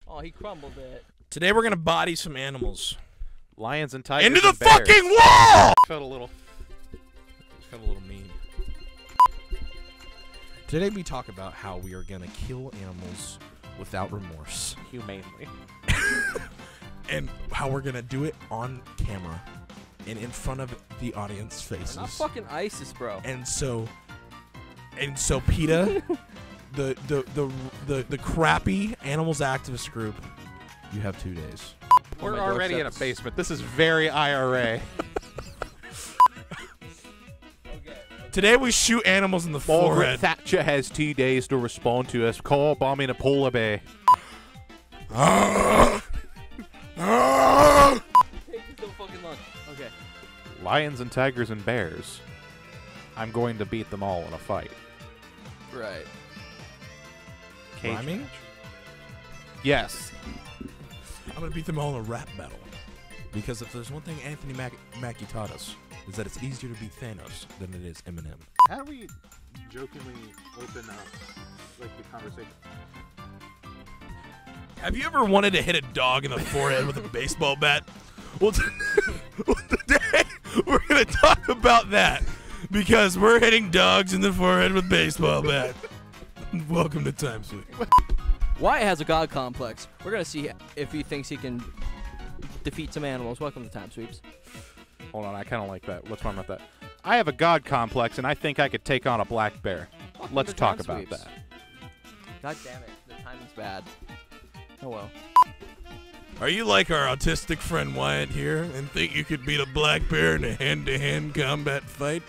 Oh, he crumbled it. Today we're gonna body some animals. Lions and tigers. Into the and bears. fucking wall! Felt a little mean. Today we talk about how we are gonna kill animals without remorse. Humanely. And how we're gonna do it on camera and in front of the audience faces. We're not fucking ISIS, bro. And so PETA, the crappy animals activist group, you have 2 days. We're already in a basement. This is very IRA. Today we shoot animals in the forehead. Thatcher has 2 days to respond to us car bombing a polar bear. Okay. Lions and tigers and bears. I'm going to beat them all in a fight. Right. Cage Rhyming? match. Yes. I'm gonna beat them all in a rap battle. Because if there's one thing Anthony Mackie taught us, is that it's easier to beat Thanos than it is Eminem. How do we jokingly open up like the conversation? Have you ever wanted to hit a dog in the forehead with a baseball bat? Well, today we're going to talk about that because we're hitting dogs in the forehead with baseball bat. Welcome to Time Sweep. Wyatt has a god complex. We're going to see if he thinks he can defeat some animals. Welcome to Time Sweeps. Hold on, I kind of like that. What's wrong with that? I have a god complex, and I think I could take on a black bear. Welcome Let's to talk Time about Sweeps. that. God damn it. The timing's bad. Oh well. Are you like our autistic friend Wyatt here and think you could beat a black bear in a hand-to-hand combat fight?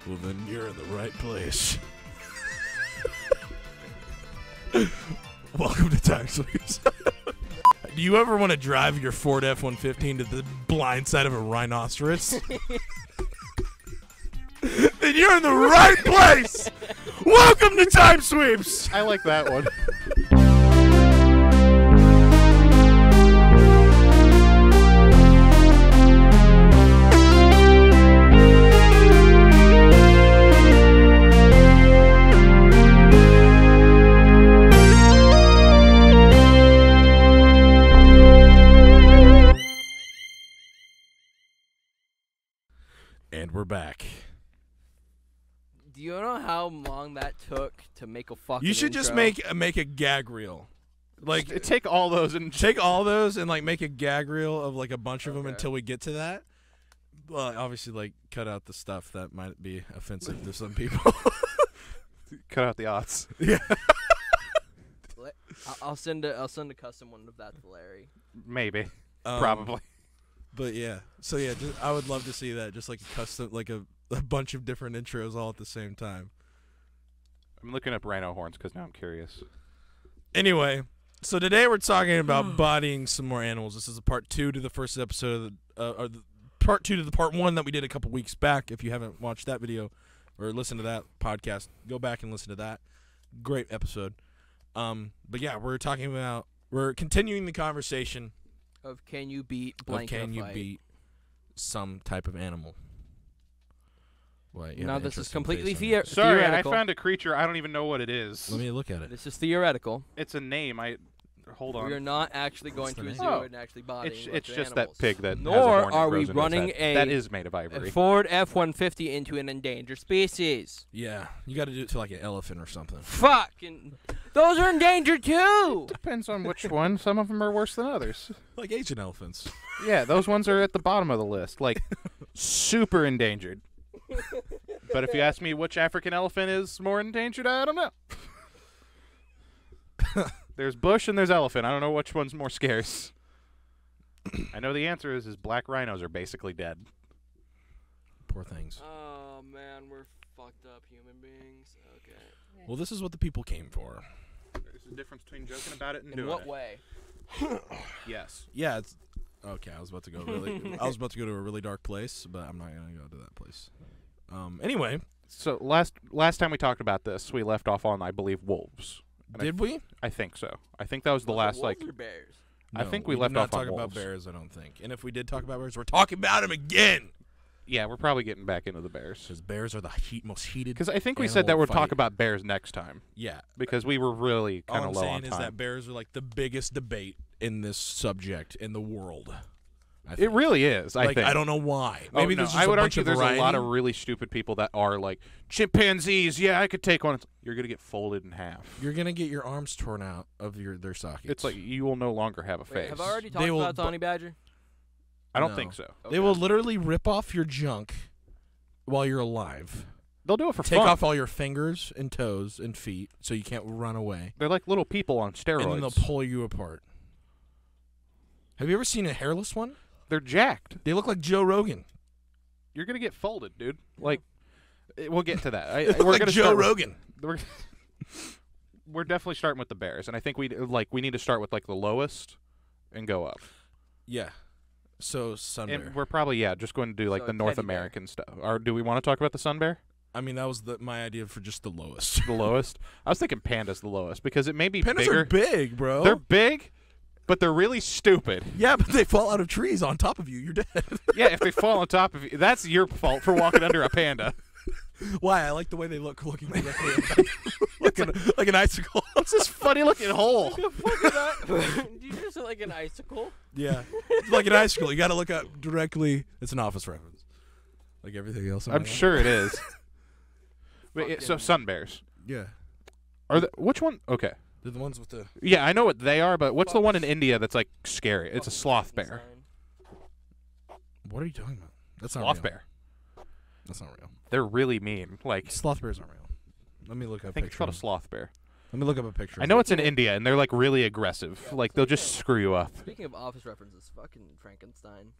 Well, then you're in the right place. Welcome to Time Sweeps. Do you ever want to drive your Ford F-150 to the blind side of a rhinoceros? Then you're in the right place! Welcome to Time Sweeps! I like that one. And we're back. Do you know how long that took to make a fucking You should just intro? make a gag reel. Like Take all those and take all those and like make a gag reel of like a bunch of them Okay. until we get to that. Well, obviously like cut out the stuff that might be offensive to some people. cut out the odds. Yeah. I'll send a custom one of that to Larry. Maybe. Probably. But yeah. So yeah, I would love to see that. Just like a custom, like a bunch of different intros all at the same time. I'm looking up rhino horns because now I'm curious. Anyway, so today we're talking about bodying some more animals. This is a part 2 to the first episode of or the part 2 to the part 1 that we did a couple weeks back. If you haven't watched that video or listened to that podcast, go back and listen to that. Great episode. But yeah, we're continuing the conversation Of can you beat of blank can in a you fight? beat some type of animal. What, you Now have an this is interesting completely face on it. Sorry, I theoretical. found a creature. I don't even know what it is. Let me look at it. This is theoretical. It's a name. Hold on. We are not actually going What's to the a name? zoo Oh. and actually bodying It's a bunch of just animals. that pig that has a Nor horn that are we grows into his running head. That is made of a ivory. Ford F-150 into an endangered species. Yeah, you got to do it to like an elephant or something. Fucking, those are endangered too. Depends on which one. Some of them are worse than others. Like Asian elephants. Yeah, those ones are at the bottom of the list. Like, super endangered. But if you ask me which African elephant is more endangered, I don't know. There's bush and there's elephant. I don't know which one's more scarce. I know the answer is black rhinos are basically dead. Poor things. Oh man, we're fucked up human beings. Okay. Well, this is what the people came for. There's a difference between joking about it and In doing what it. way? Yes. Yeah, it's okay. I was about to go I was about to go to a really dark place, but I'm not gonna go to that place. Anyway, So last time we talked about this, we left off on, I believe, wolves. And did we? I think so. I think that was the last, like... Wolves or bears? I No, think we did left not off on talk about wolves. bears. I don't think. And if we did talk about bears, we're talking about them again. Yeah, we're probably getting back into the bears. Because bears are the most heated. Because I think we said that we'd fight. talk about bears next time. Yeah. Because we were really kind All of I'm low on saying time. is that bears are like the biggest debate in this subject in the world. It really is. I think. I don't know why. Maybe there's just I would a bunch argue of there's variety. a lot of really stupid people that are like chimpanzees. Yeah, I could take one. You're gonna get folded in half. You're gonna get your arms torn out of their sockets. It's like you will no longer have a face. Wait, have I already talked about the honey badger? I don't No. think so. They will literally rip off your junk while you're alive. They'll do it for Take fun. off all your fingers and toes and feet so you can't run away. They're like little people on steroids. And then they'll pull you apart. Have you ever seen a hairless one? They're jacked. They look like Joe Rogan. You're gonna get folded, dude. Like, we'll get to that. They look we're like gonna Joe start with- Rogan. we're definitely starting with the bears, and I think we need to start with like the lowest and go up. Yeah. So sun bear. And we're probably just going to do like So the North teddy bear. American stuff. Or do we want to talk about the sun bear? I mean, that was my idea for just the lowest. The lowest? I was thinking panda's the lowest because it may be Pandas bigger. are big, bro. They're big, but they're really stupid. Yeah, but they fall out of trees on top of you. You're dead. Yeah, if they fall on top of you, that's your fault for walking under a panda. Why? I like the way they look looking directly at like an icicle. What's this funny looking hole? What the fuck is that? Do you just like an icicle? Yeah. It's like an icicle. You got to look up directly. It's an office reference. Like everything else. I'm sure it is. But so sun bears. Yeah. Which one? Okay. They're the ones with the... Yeah, I know what they are, but what's the one in India that's like scary? It's a sloth bear. What are you talking about? That's not Sloth real. bear. That's not real. They're really mean. Like, Sloth bears aren't real. Let me look up I a think it's picture. called a sloth bear. Let me look up a picture. I know it's in India, and they're like really aggressive. Like they'll just screw you up. Speaking of office references, fucking Frankenstein.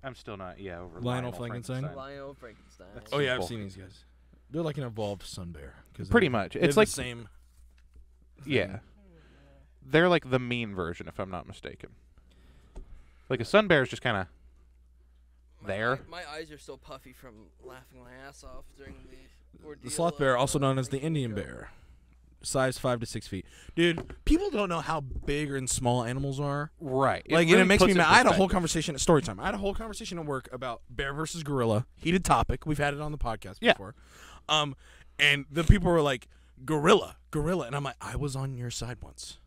I'm still not over Lionel Frankenstein? Lionel Frankenstein. That's Oh, yeah, I've simple. seen these guys. They're like an evolved sun bear. Pretty much. It's It's like like the same... yeah. They're like the mean version, if I'm not mistaken. Like a sun bear is just kind of there. My eyes are still puffy from laughing my ass off during the ordeal. The sloth bear, also known as the Indian bear. Size 5 to 6 feet. Dude, people don't know how big and small animals are. Right. Like, and really it makes me puts it mad. in I had a whole perspective. conversation at story time. I had a whole conversation at work about bear versus gorilla. Heated topic. We've had it on the podcast Yeah. before. And the people were like, gorilla. And I'm like, I was on your side once.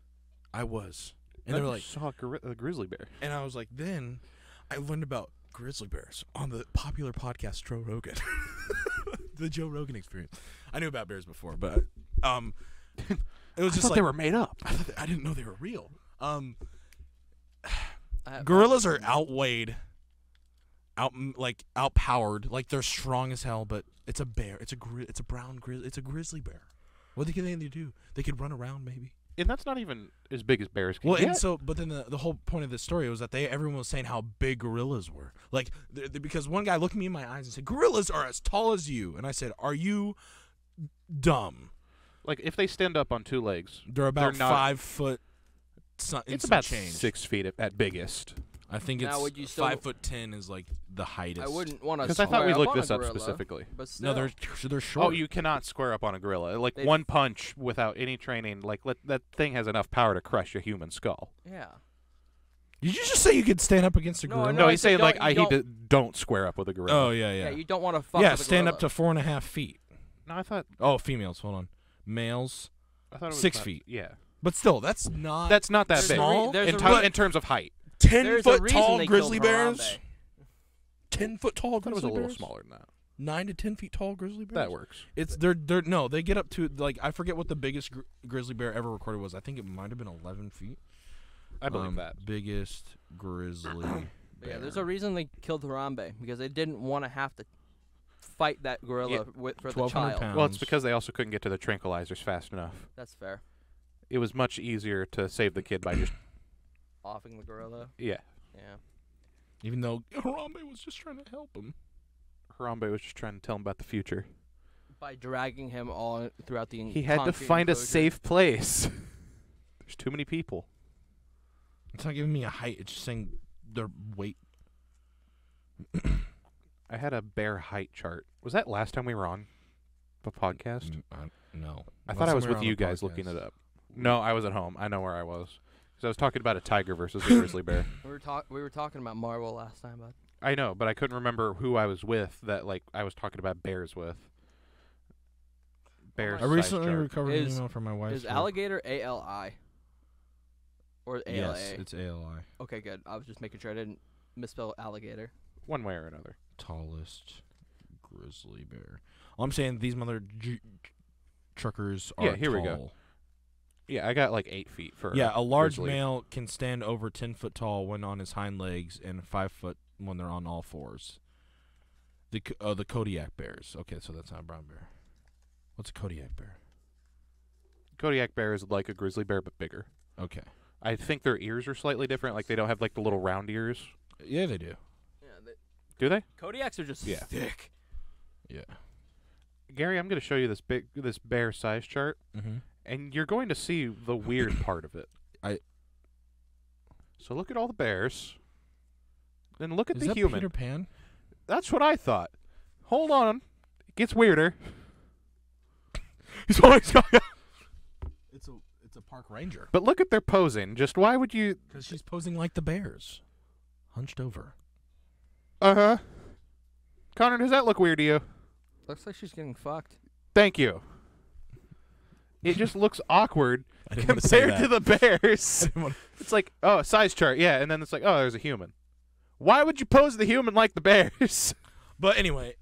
I was. And they were like, saw a grizzly bear. and I was like, then I learned about grizzly bears on the popular podcast Joe Rogan. The Joe Rogan Experience. I knew about bears before, but it was just like they were made up. I didn't know they were real. I have- Gorillas are outweighed, outpowered. Like they're strong as hell, but it's a bear. It's a brown grizzly. It's a grizzly bear. What can they do? They could run around maybe. And that's not even as big as bears can Well, get. and so, but then the whole point of this story was that everyone was saying how big gorillas were. Like, because one guy looked me in my eyes and said, "Gorillas are as tall as you," and I said, "Are you dumb?" Like if they stand up on two legs, They're about They're not- 5 foot. it's about change. 6 feet at biggest. I think Now, it's would you still- 5'10" is like the height. I wouldn't want to. Because I thought we looked this up gorilla, specifically. But still, No, they're short. Oh, you cannot square up on a gorilla. Like They- one punch without any training, like that thing has enough power to crush a human skull. Yeah. Did you just say you could stand up against a No, gorilla? No, No, I he's said saying like don't- don't square up with a gorilla. Oh yeah, Yeah. yeah. You don't want to fuck. Yeah, with a stand up gorilla. to 4.5 feet. No, I thought Oh, females. Hold on. Males, I thought it was 6 about- feet. Yeah, but still, that's not. that's not that There's a big. small. there's in, a ti- re- in terms of height. 10 There's a foot reason tall they grizzly killed bears. Harambe. 10 foot tall I thought it was grizzly a little bears. smaller than that. 9 to 10 feet tall grizzly bears. That works. It's they're no, they get up to like I forget what the biggest grizzly bear ever recorded was. I think it might have been 11 feet. I believe that. Biggest grizzly. But yeah, bear. there's a reason they killed Harambe because they didn't want to have to fight that gorilla Yeah. for the 1,200 child. pounds. Well, it's because they also couldn't get to the tranquilizers fast enough. That's fair. It was much easier to save the kid by just Offing the gorilla. yeah. Yeah. Even though Harambe was just trying to help him. Harambe was just trying to tell him about the future. By dragging him all throughout the He had to concrete find a enclosure. safe place. There's too many people. It's not giving me a height. It's just saying their weight. I had a bear height chart. Was that last time we were on the podcast? No. I thought I was Somewhere with on you the guys podcast. looking it up. No, I was at home. I know where I was. Because I was talking about a tiger versus a grizzly bear. We were talking about Marvel last time, bud. I know, but I couldn't remember who I was with that like I was talking about bears with. Bear I I recently size chart. recovered an Is- email from my wife. Is alligator ALI? Or ALA? Yes, it's ALI. Okay, good. I was just making sure I didn't misspell alligator. One way or another. Tallest grizzly bear. All I'm saying, these mother truckers are Yeah, here we tall. go. Yeah, I got like 8 feet for. Yeah, a large grizzly. male can stand over 10 foot tall when on his hind legs and 5 foot when they're on all fours. The Kodiak bears. Okay, so that's not a brown bear. What's a Kodiak bear? Kodiak bear is like a grizzly bear but bigger. Okay. I think their ears are slightly different. Like they don't have like the little round ears. Yeah, they do. Yeah, Do they? Kodiaks are just Yeah. thick. Yeah. Gary, I'm going to show you this bear size chart, Mm-hmm. and you're going to see the weird part of it. So look at all the bears. Then look at Is the that human. Peter Pan? That's what I thought. Hold on. It gets weirder. He's always going. It's a park ranger. But look at their posing. Just why would you... Because she's posing like the bears, hunched over. Uh-huh. Connor, does that look weird to you? Looks like she's getting fucked. Thank you. It just looks awkward I didn't want to say compared to that. the bears. It's like, oh, size chart, yeah, and then it's like, oh, there's a human. Why would you pose the human like the bears? But anyway,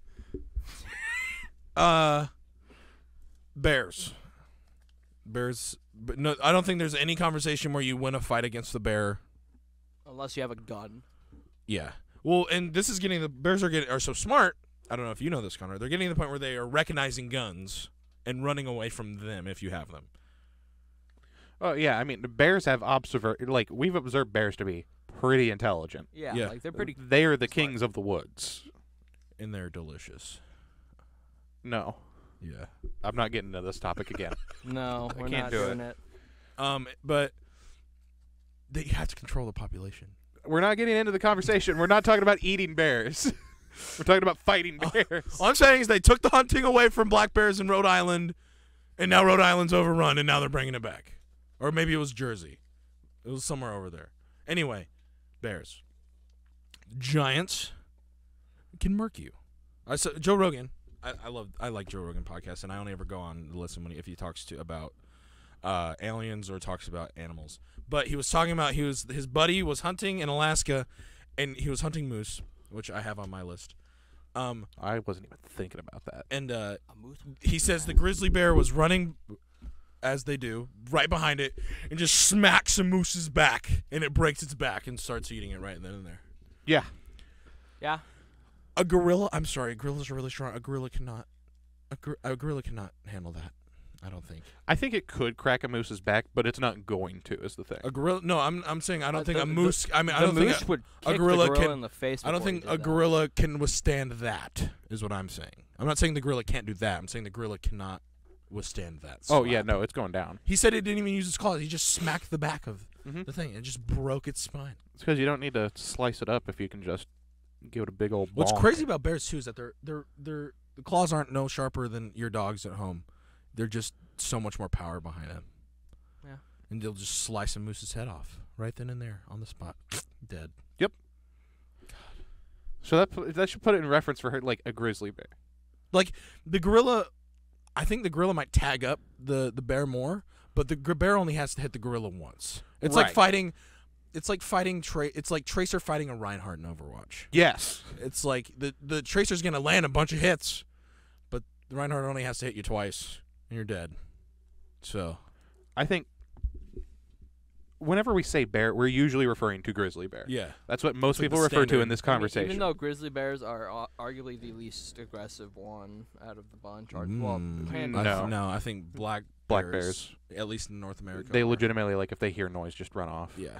bears. But no, I don't think there's any conversation where you win a fight against the bear. Unless you have a gun. Yeah. Well, and this is getting the bears are so smart. I don't know if you know this, Connor. They're getting to the point where they are recognizing guns and running away from them if you have them. Oh, yeah, I mean, the bears have we've observed bears to be pretty intelligent. Yeah, Yeah. like they're pretty. They are the smart. kings of the woods. And they're delicious. No, Yeah. I'm not getting into this topic again. No, I we're can't not do doing it. But they have to control the population. We're not getting into the conversation. We're not talking about eating bears. We're talking about fighting bears. All I'm saying is they took the hunting away from black bears in Rhode Island, and now Rhode Island's overrun, and now they're bringing it back. Or maybe it was Jersey. It was somewhere over there. Anyway, bears. Giants can murk you. Joe Rogan. I like Joe Rogan podcasts, and I only ever go on to listen if he talks about aliens or talks about animals. But he was talking about his buddy was hunting in Alaska, and he was hunting moose, which I have on my list. I wasn't even thinking about that. And A moose? he says the grizzly bear was running, as they do, right behind it, and just smacks a moose's back, and it breaks its back and starts eating it right then and there. Yeah. Yeah. A gorilla. I'm sorry, gorillas are really strong. A gorilla cannot. A gorilla cannot handle that. I don't think. I think it could crack a moose's back, but it's not going to. Is the thing. A gorilla. No, I'm saying I don't think the- a moose. I mean, I The don't think moose would a kick gorilla the gorilla can- in the face. I don't before he think did a that. gorilla can withstand that. Is what I'm saying. I'm not saying the gorilla can't do that. I'm saying the gorilla cannot withstand that. Oh yeah, slap. no, it's going down. He said it didn't even use his claws. He just smacked the back of Mm-hmm. the thing and just broke its spine. It's because you don't need to slice it up if you can just give it a big old. What's bonk. crazy about bears too is that the claws aren't no sharper than your dog's at home. They're just so much more power behind them. Yeah. And they'll just slice a moose's head off right then and there on the spot, dead. So that should put it in reference for her, like a grizzly bear. Like the gorilla, I think the gorilla might tag up the bear more, but the bear only has to hit the gorilla once. It's like Right. fighting. It's like fighting. It's like Tracer fighting a Reinhardt in Overwatch. Yes. It's like the Tracer's gonna land a bunch of hits, but the Reinhardt only has to hit you twice, and you're dead. So I think whenever we say bear, we're usually referring to grizzly bear. yeah, That's what most It's like people the refer to in standard. this I mean, conversation. even though grizzly bears are arguably the least aggressive one out of the bunch, well, pandas. No. I think black bears, at least in North America, they are. legitimately, like, if they hear noise, just run off. Yeah,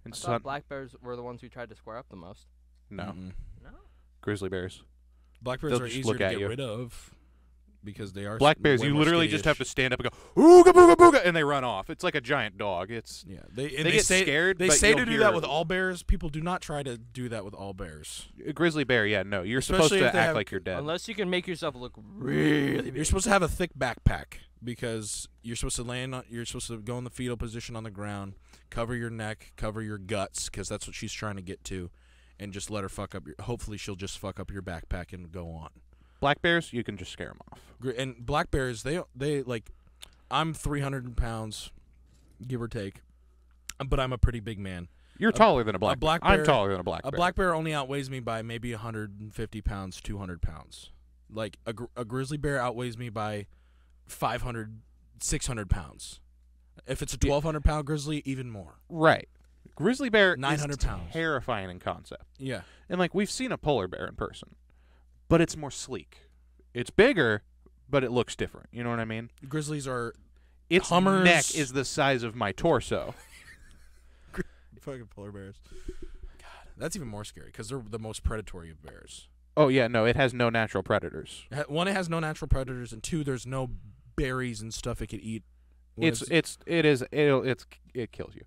And I some, thought black bears were the ones who tried to square up the most. no, Mm-mm. No. grizzly bears. Black bears They'll are just easier look to at get you. rid of because they are Black bears, way you more literally just have to skittish. stand up and go, ooga booga booga, and they run off. It's like a giant dog. It's Yeah, they they get say, scared. They but say you'll to do hear that with all bears. People do not try to do that with all bears. a grizzly bear. Yeah, no, you're Especially supposed if to they act have- like you're dead. Unless you can make yourself look really big. You're supposed to have a thick backpack because you're supposed to land on. You're supposed to go in the fetal position on the ground, cover your neck, cover your guts, because that's what she's trying to get to, and just let her fuck up. Hopefully, she'll just fuck up your backpack and go on. Black bears, you can just scare them off. And black bears, they like, I'm 300 pounds, give or take, but I'm a pretty big man. You're taller than a black bear. I'm taller than a black bear. A black bear only outweighs me by maybe 150 pounds, 200 pounds. Like, a grizzly bear outweighs me by 500, 600 pounds. If it's a 1,200-pound grizzly, even more. Right. Grizzly bear 900 is pounds. Terrifying in concept. Yeah. And, like, we've seen a polar bear in person, but it's more sleek. It's bigger, but it looks different. You know what I mean? Grizzlies are its Hummers. neck is the size of my torso. Fucking polar bears. God, that's even more scary because they're the most predatory of bears. Oh, yeah, no, it has no natural predators. One, it has no natural predators, and two, there's no berries and stuff it could eat. It kills you.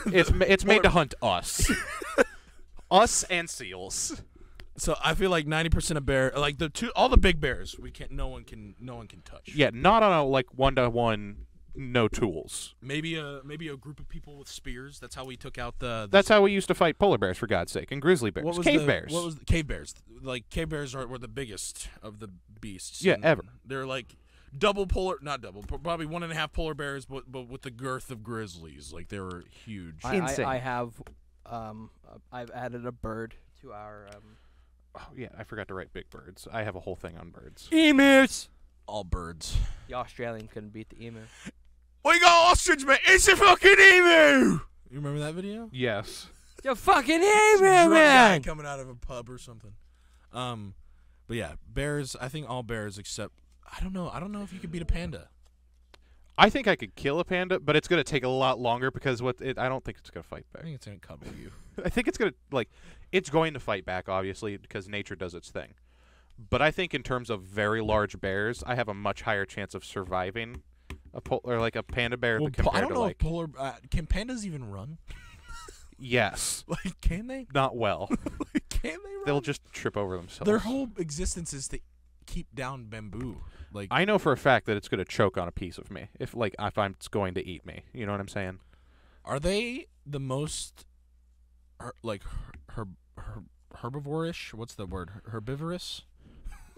It's made to hunt us. Us and seals. So I feel like 90% of bear, like all the big bears, no one can touch. Yeah, not on a like 1-to-1, no tools. Maybe a group of people with spears. That's how we took out That's how we used to fight polar bears, for God's sake, and grizzly bears. Cave bears. What was cave bears? Like, cave bears were the biggest of the beasts. Yeah, ever. They're like not double, probably 1.5 polar bears, but with the girth of grizzlies. Like, they were huge. Insane. I've added a bird to our. Oh yeah, I forgot to write big birds. I have a whole thing on birds. Emus. All birds. The Australian couldn't beat the emu. We got ostrich, man. It's a fucking emu. You remember that video? Yes. The fucking emu, Drunk guy man. coming out of a pub or something. But yeah, bears. I think all bears except I don't know if you could beat a panda. I think I could kill a panda, but it's going to take a lot longer because I don't think it's going to fight I back. think it's gonna cuddle you. I think it's going to it's going to fight back, obviously, because nature does its thing. But I think in terms of very large bears, I have a much higher chance of surviving a panda bear compared I don't to know if can pandas even run? Yes. Like, can they? Not well. Can they run? They'll just trip over themselves. Their whole existence is to keep down bamboo. Like, I know for a fact that it's going to choke on a piece of me if it's going to eat me. You know what I'm saying? are they the most herbivore-ish? What's the word? Herbivorous?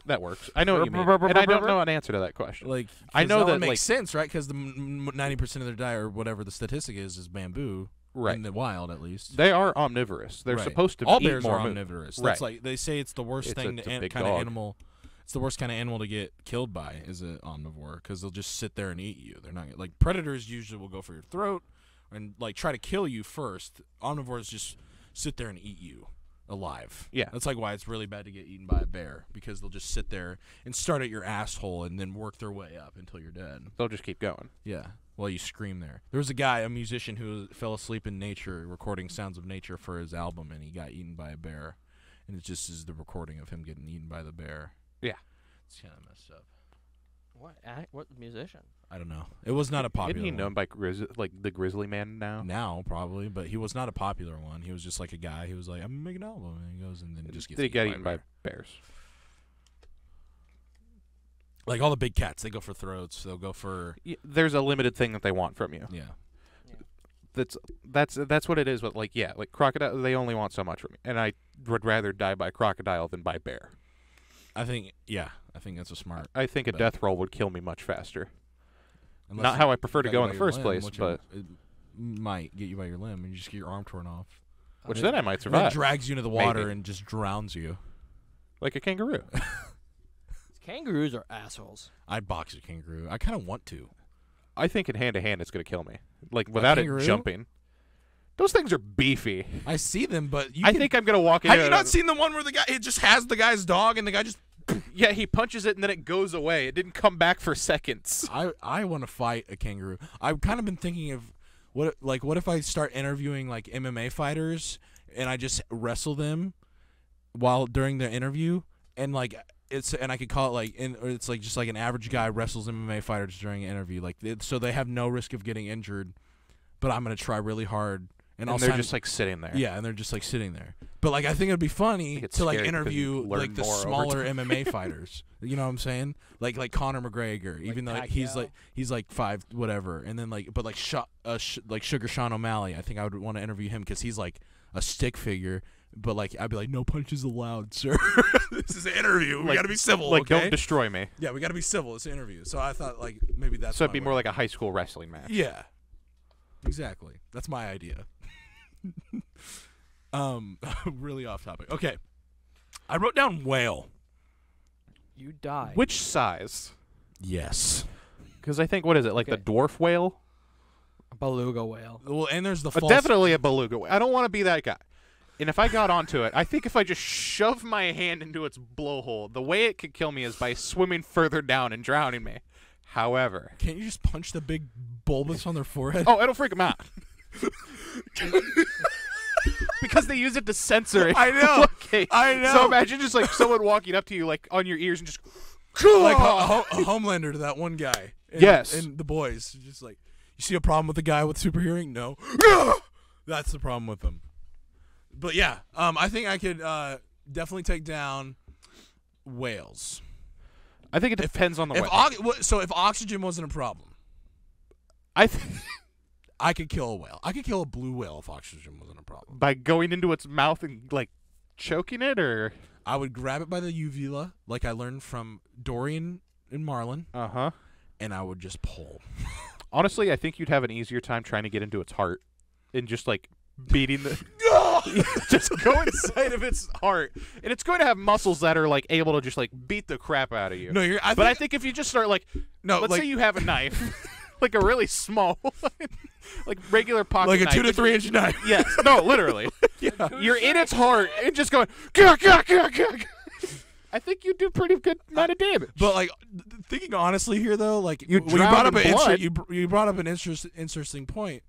That works. I know what you mean. And I don't know an answer to that question. Like, I know that makes sense, right? Because the 90% of their diet, or whatever the statistic is bamboo. Right. In the wild, at least. They are omnivorous. They're supposed to all eat bears more are meat. omnivorous. Right. That's like they say it's the worst kind of animal. It's the worst kind of animal to get killed by is an omnivore because they'll just sit there and eat you. They're not like predators usually will go for your throat and like try to kill you first. Omnivores just sit there and eat you alive. Yeah. That's like why it's really bad to get eaten by a bear because they'll just sit there and start at your asshole and then work their way up until you're dead. They'll just keep going. Yeah. While you scream there. There was a guy, a musician, who fell asleep in nature recording sounds of nature for his album, and he got eaten by a bear. And it just is the recording of him getting eaten by the bear. Yeah. It's kind of messed up. What musician? I don't know. It was not a popular Isn't he known one. by the Grizzly Man now? Now, probably, but he was not a popular one. He was just like a guy. He was like, I'm going to make an album. And he goes and then just gets They get eaten by bears. Like all the big cats, they go for throats. They'll go for... There's a limited thing that they want from you. Yeah. That's what it is. But like crocodile, they only want so much from me, and I would rather die by crocodile than by bear. I think that's a smart. I think a bet. death roll would kill me much faster. Unless Not how I prefer to got go you in by the your first limb, place, which but it might get you by your limb, and you just get your arm torn off. which then I might And then survive, drags you into the water Maybe. and just drowns you. like a kangaroo. Kangaroos are assholes. I'd box a kangaroo. I kind of want to. I think in hand to hand it's gonna kill me, like without it kangaroo? jumping. Those things are beefy. I see them, but I think I'm gonna walk in. Have you not seen the one where the guy it just has the guy's dog and the guy just? Yeah, he punches it and then it goes away. It didn't come back for seconds. I want to fight a kangaroo. I've kind of been thinking of what if I start interviewing like MMA fighters and I just wrestle them while during the interview and like. And I could call it like, or it's like just like an average guy wrestles MMA fighters during an interview, like so they have no risk of getting injured, but I'm gonna try really hard, and they're just like sitting there. Yeah, and they're just like sitting there. But like I think it'd be funny to like scary interview because you learn like the more over smaller time. MMA fighters. You know what I'm saying? Like Conor McGregor, even though he's like 5 whatever, and then like Sugar Sean O'Malley. I think I would want to interview him because he's like a stick figure. But like I'd be like, no punches allowed, sir. This is an interview. We gotta be civil. Like, okay? don't destroy me. Yeah, we gotta be civil. It's an interview. So I thought like maybe that's. So it'd be more like a high school wrestling match. Yeah. Exactly. That's my idea. Really off topic. Okay. I wrote down whale. You die. Which size? Yes. Because I think, what is it, like the dwarf whale? A beluga whale. Well, and there's the false. Definitely a beluga whale. I don't want to be that guy. And if I got onto it, I think if I just shove my hand into its blowhole, the way it could kill me is by swimming further down and drowning me. However, can't you just punch the big bulbous on their forehead? Oh, it'll freak them out. Because they use it to censor it. I know. Okay. I know. So imagine just like someone walking up to you like on your ears and just like a Homelander to that one guy. Yes. And the boys just like, you see a problem with the guy with super hearing? No. That's the problem with them. But yeah, I think I could definitely take down whales. I think it depends on the whale. So if oxygen wasn't a problem, I could kill a whale. I could kill a blue whale if oxygen wasn't a problem. By going into its mouth and like choking it, or I would grab it by the uvula, like I learned from Dorian and Marlin. And I would just pull. Honestly, I think you'd have an easier time trying to get into its heart and just like beating the just go inside of its heart, and it's going to have muscles that are like able to just like beat the crap out of you. No, I think if you just start like, let's say you have a knife, like a really small, like regular pocket like a knife, 2 to 3 inch knife. Yes, no, literally. Yeah. You're in its heart and just going. Gah, gah, gah, gah. I think you do pretty good amount of damage. But like thinking honestly here though, like you brought up you brought up an interesting point.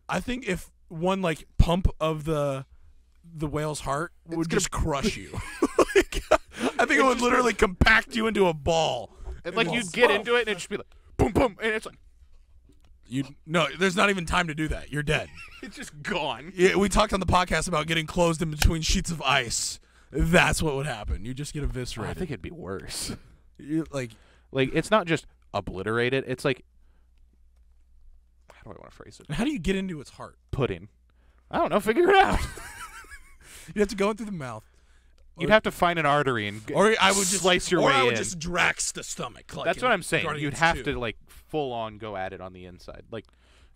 I think if one like pump of the whale's heart would just crush you. I think it would literally compact you into a ball. And like you'd get into it and it'd just be like boom boom, and it's like no, there's not even time to do that. You're dead. It's just gone. Yeah, we talked on the podcast about getting closed in between sheets of ice. That's what would happen. You just get eviscerated. I think it'd be worse. Like it's not just obliterated. It's like, how do I want to phrase it? How do you get into its heart? Pudding. I don't know. Figure it out. You have to go in through the mouth. You'd have to find an artery and slice your way in. Or I would just drax the stomach. Like that's what I'm saying. You'd have to like full on go at it on the inside, like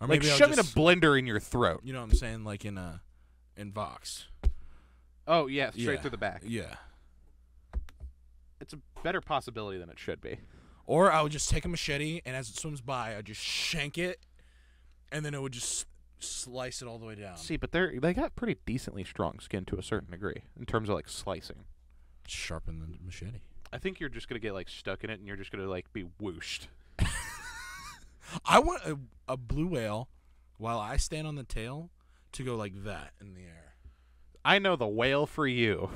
shoving a blender in your throat. You know what I'm saying? Like in Vox. Oh yeah, straight through the back. Yeah. It's a better possibility than it should be. Or I would just take a machete and as it swims by, I'd just shank it, and then it would just slice it all the way down. See, but they got pretty decently strong skin to a certain degree in terms of like slicing. Sharpen the machete. I think you're just gonna get like stuck in it, and you're just gonna like be whooshed. I want a blue whale, while I stand on the tail, to go like that in the air. I know the whale for you.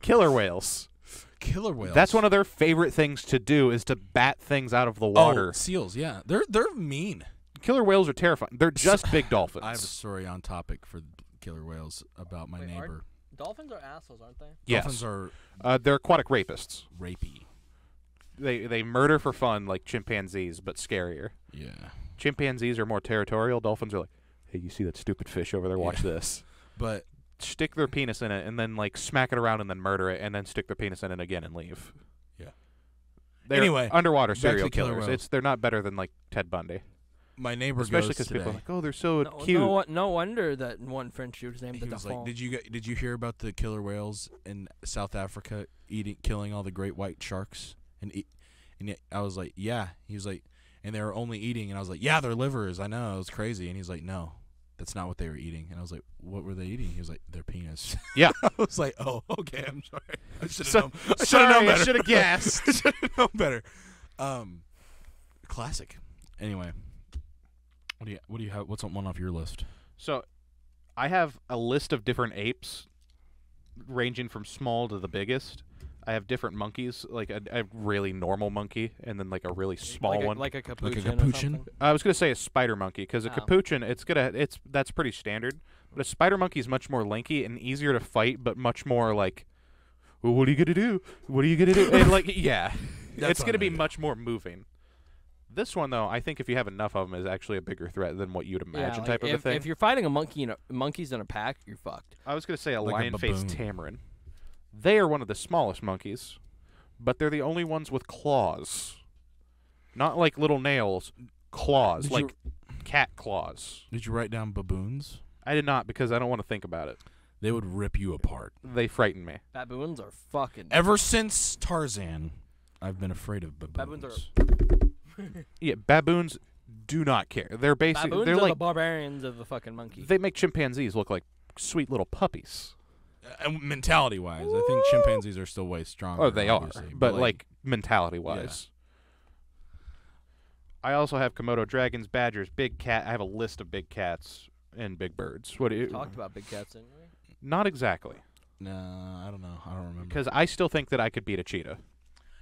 Killer whales. Killer whales. That's one of their favorite things to do is to bat things out of the water. Oh, seals, yeah. They're mean. Killer whales are terrifying. They're just big dolphins. I have a story on topic for killer whales about my neighbor. Dolphins are assholes, aren't they? Yes. Dolphins are they're aquatic rapists. Rapey. They murder for fun like chimpanzees, but scarier. Yeah. Chimpanzees are more territorial. Dolphins are like, hey, you see that stupid fish over there? Watch this. But stick their penis in it and then like smack it around and then murder it and then stick their penis in it again and leave. Yeah. They're underwater serial killers. They're not better than like Ted Bundy. My neighbor especially because people are like, oh, they're so cute. No wonder that one French dude was named the Dauphin. Like, did you hear about the killer whales in South Africa killing all the great white sharks and I was like, yeah. He was like, and they were only eating, and I was like, yeah, their livers. I know, it was crazy. And he's like, no, that's not what they were eating. And I was like, what were they eating? He was like, their penis. Yeah. I was like, oh, okay, I'm sorry. I should have known. I should have known better. I should have guessed. I should have known better. Classic. Anyway, what do you have? What's on one off your list? So, I have a list of different apes, ranging from small to the biggest. I have different monkeys, like a really normal monkey, and then like a really small one, like a capuchin. Like a capuchin. I was gonna say a spider monkey because a capuchin, that's pretty standard. But a spider monkey is much more lanky and easier to fight, but much more like, well, what are you gonna do? What are you gonna do? And like, yeah, it's gonna be much more moving. This one, though, I think if you have enough of them, is actually a bigger threat than what you'd imagine, like type of a thing. If you're fighting a monkey monkeys in a pack, you're fucked. I was going to say a Like a lion-faced baboon. tamarin. They are one of the smallest monkeys, but they're the only ones with claws. Not like little nails, claws, Did like cat claws. Did you write down baboons? I did not because I don't want to think about it. They would rip you apart. They frighten me. Baboons are fucking. Ever since Tarzan, I've been afraid of baboons. Baboons Yeah, baboons do not care. They're basically Baboons they're are like the barbarians of the fucking monkey. they make chimpanzees look like sweet little puppies. Mentality-wise, I think chimpanzees are still way stronger. Oh, they are, obviously, but like mentality-wise. I also have Komodo dragons, badgers, big cat. I have a list of big cats and big birds. What do you Talked about big cats, didn't we? Not exactly, No, I don't know. I don't remember. because I still think that I could beat a cheetah.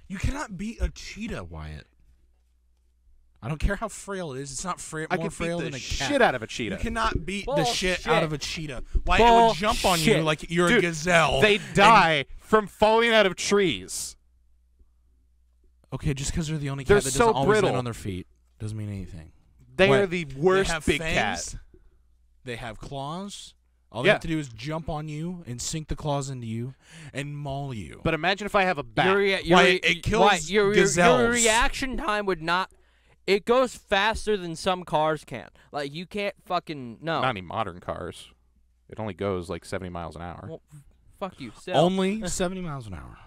You cannot beat a cheetah, Wyatt. I don't care how frail it is. It's not I more could frail beat than the a cat. shit out of a You cheetah. cannot beat the shit Bullshit. out of a cheetah. Wyatt it would jump on you Bullshit. like you're Dude, a gazelle. They die from falling out of trees. Okay, just because they're the only They're cat that so doesn't always land brittle. on their feet doesn't mean anything. They What? are the They worst have big fangs, cat. They have claws. All they Yeah. have to do is jump on you and sink the claws into you and maul you. But imagine if I have a bat. It kills your gazelles. reaction time would not. It goes faster than some cars can. Like you can't fucking no. Not any modern cars. It only goes like 70 miles an hour. Well, fuck you. Still. Only 70 miles an hour.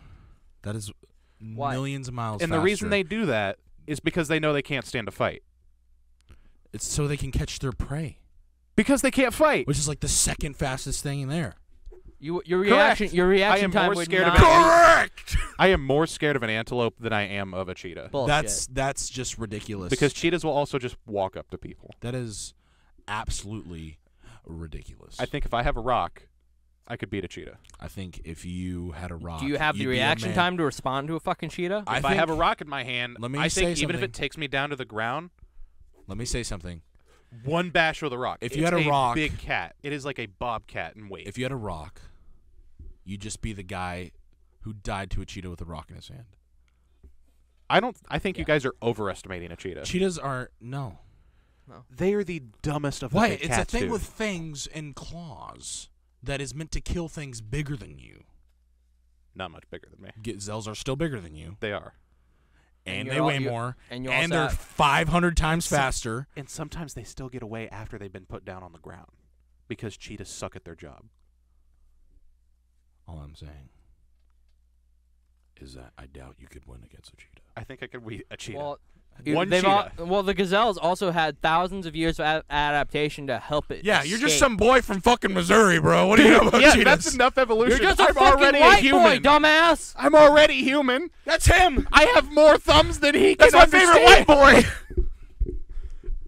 That is Why? millions of miles And faster. the reason they do that is because they know they can't stand a fight. It's so they can catch their prey, Because they can't fight. which is like the second fastest thing in there. Your Correct. reaction am time more would scared of not. Correct. I am more scared of an antelope than I am of a cheetah. Bullshit. That's just ridiculous. Because cheetahs will also just walk up to people. that is absolutely ridiculous. I think if I have a rock, I could beat a cheetah. I think if you had a rock, Do you have the you'd be a reaction man. time to respond to a fucking cheetah? If I have a rock in my hand, Let me I think say even if something. it takes me down to the ground, Let me say something. one bash with a rock. If you It's had a rock- big cat. It is like a bobcat in weight. If you had a rock, you'd just be the guy who died to a cheetah with a rock in his hand. I think you guys are overestimating a cheetah. Cheetahs are no. They are the dumbest of the Why? big It's cats, a thing dude. with fangs and claws that is meant to kill things bigger than you. Not much bigger than me. Gazelles are still bigger than you, They are. and you're they al- weigh you- more, and you and also they're have- 500 times faster. And sometimes they still get away after they've been put down on the ground because cheetahs suck at their job. All I'm saying is that I doubt you could win against a cheetah. I think I could beat a cheetah. Well, One they've cheetah. well, the gazelles also had thousands of years of adaptation to help it. Yeah, you're just escape. some boy from fucking Missouri, bro. What do you know about yeah, cheetahs? that's enough evolution. You're just a I'm fucking already white a human. boy, dumbass. I'm already human. That's him. I have more thumbs than he That's can my favorite white boy.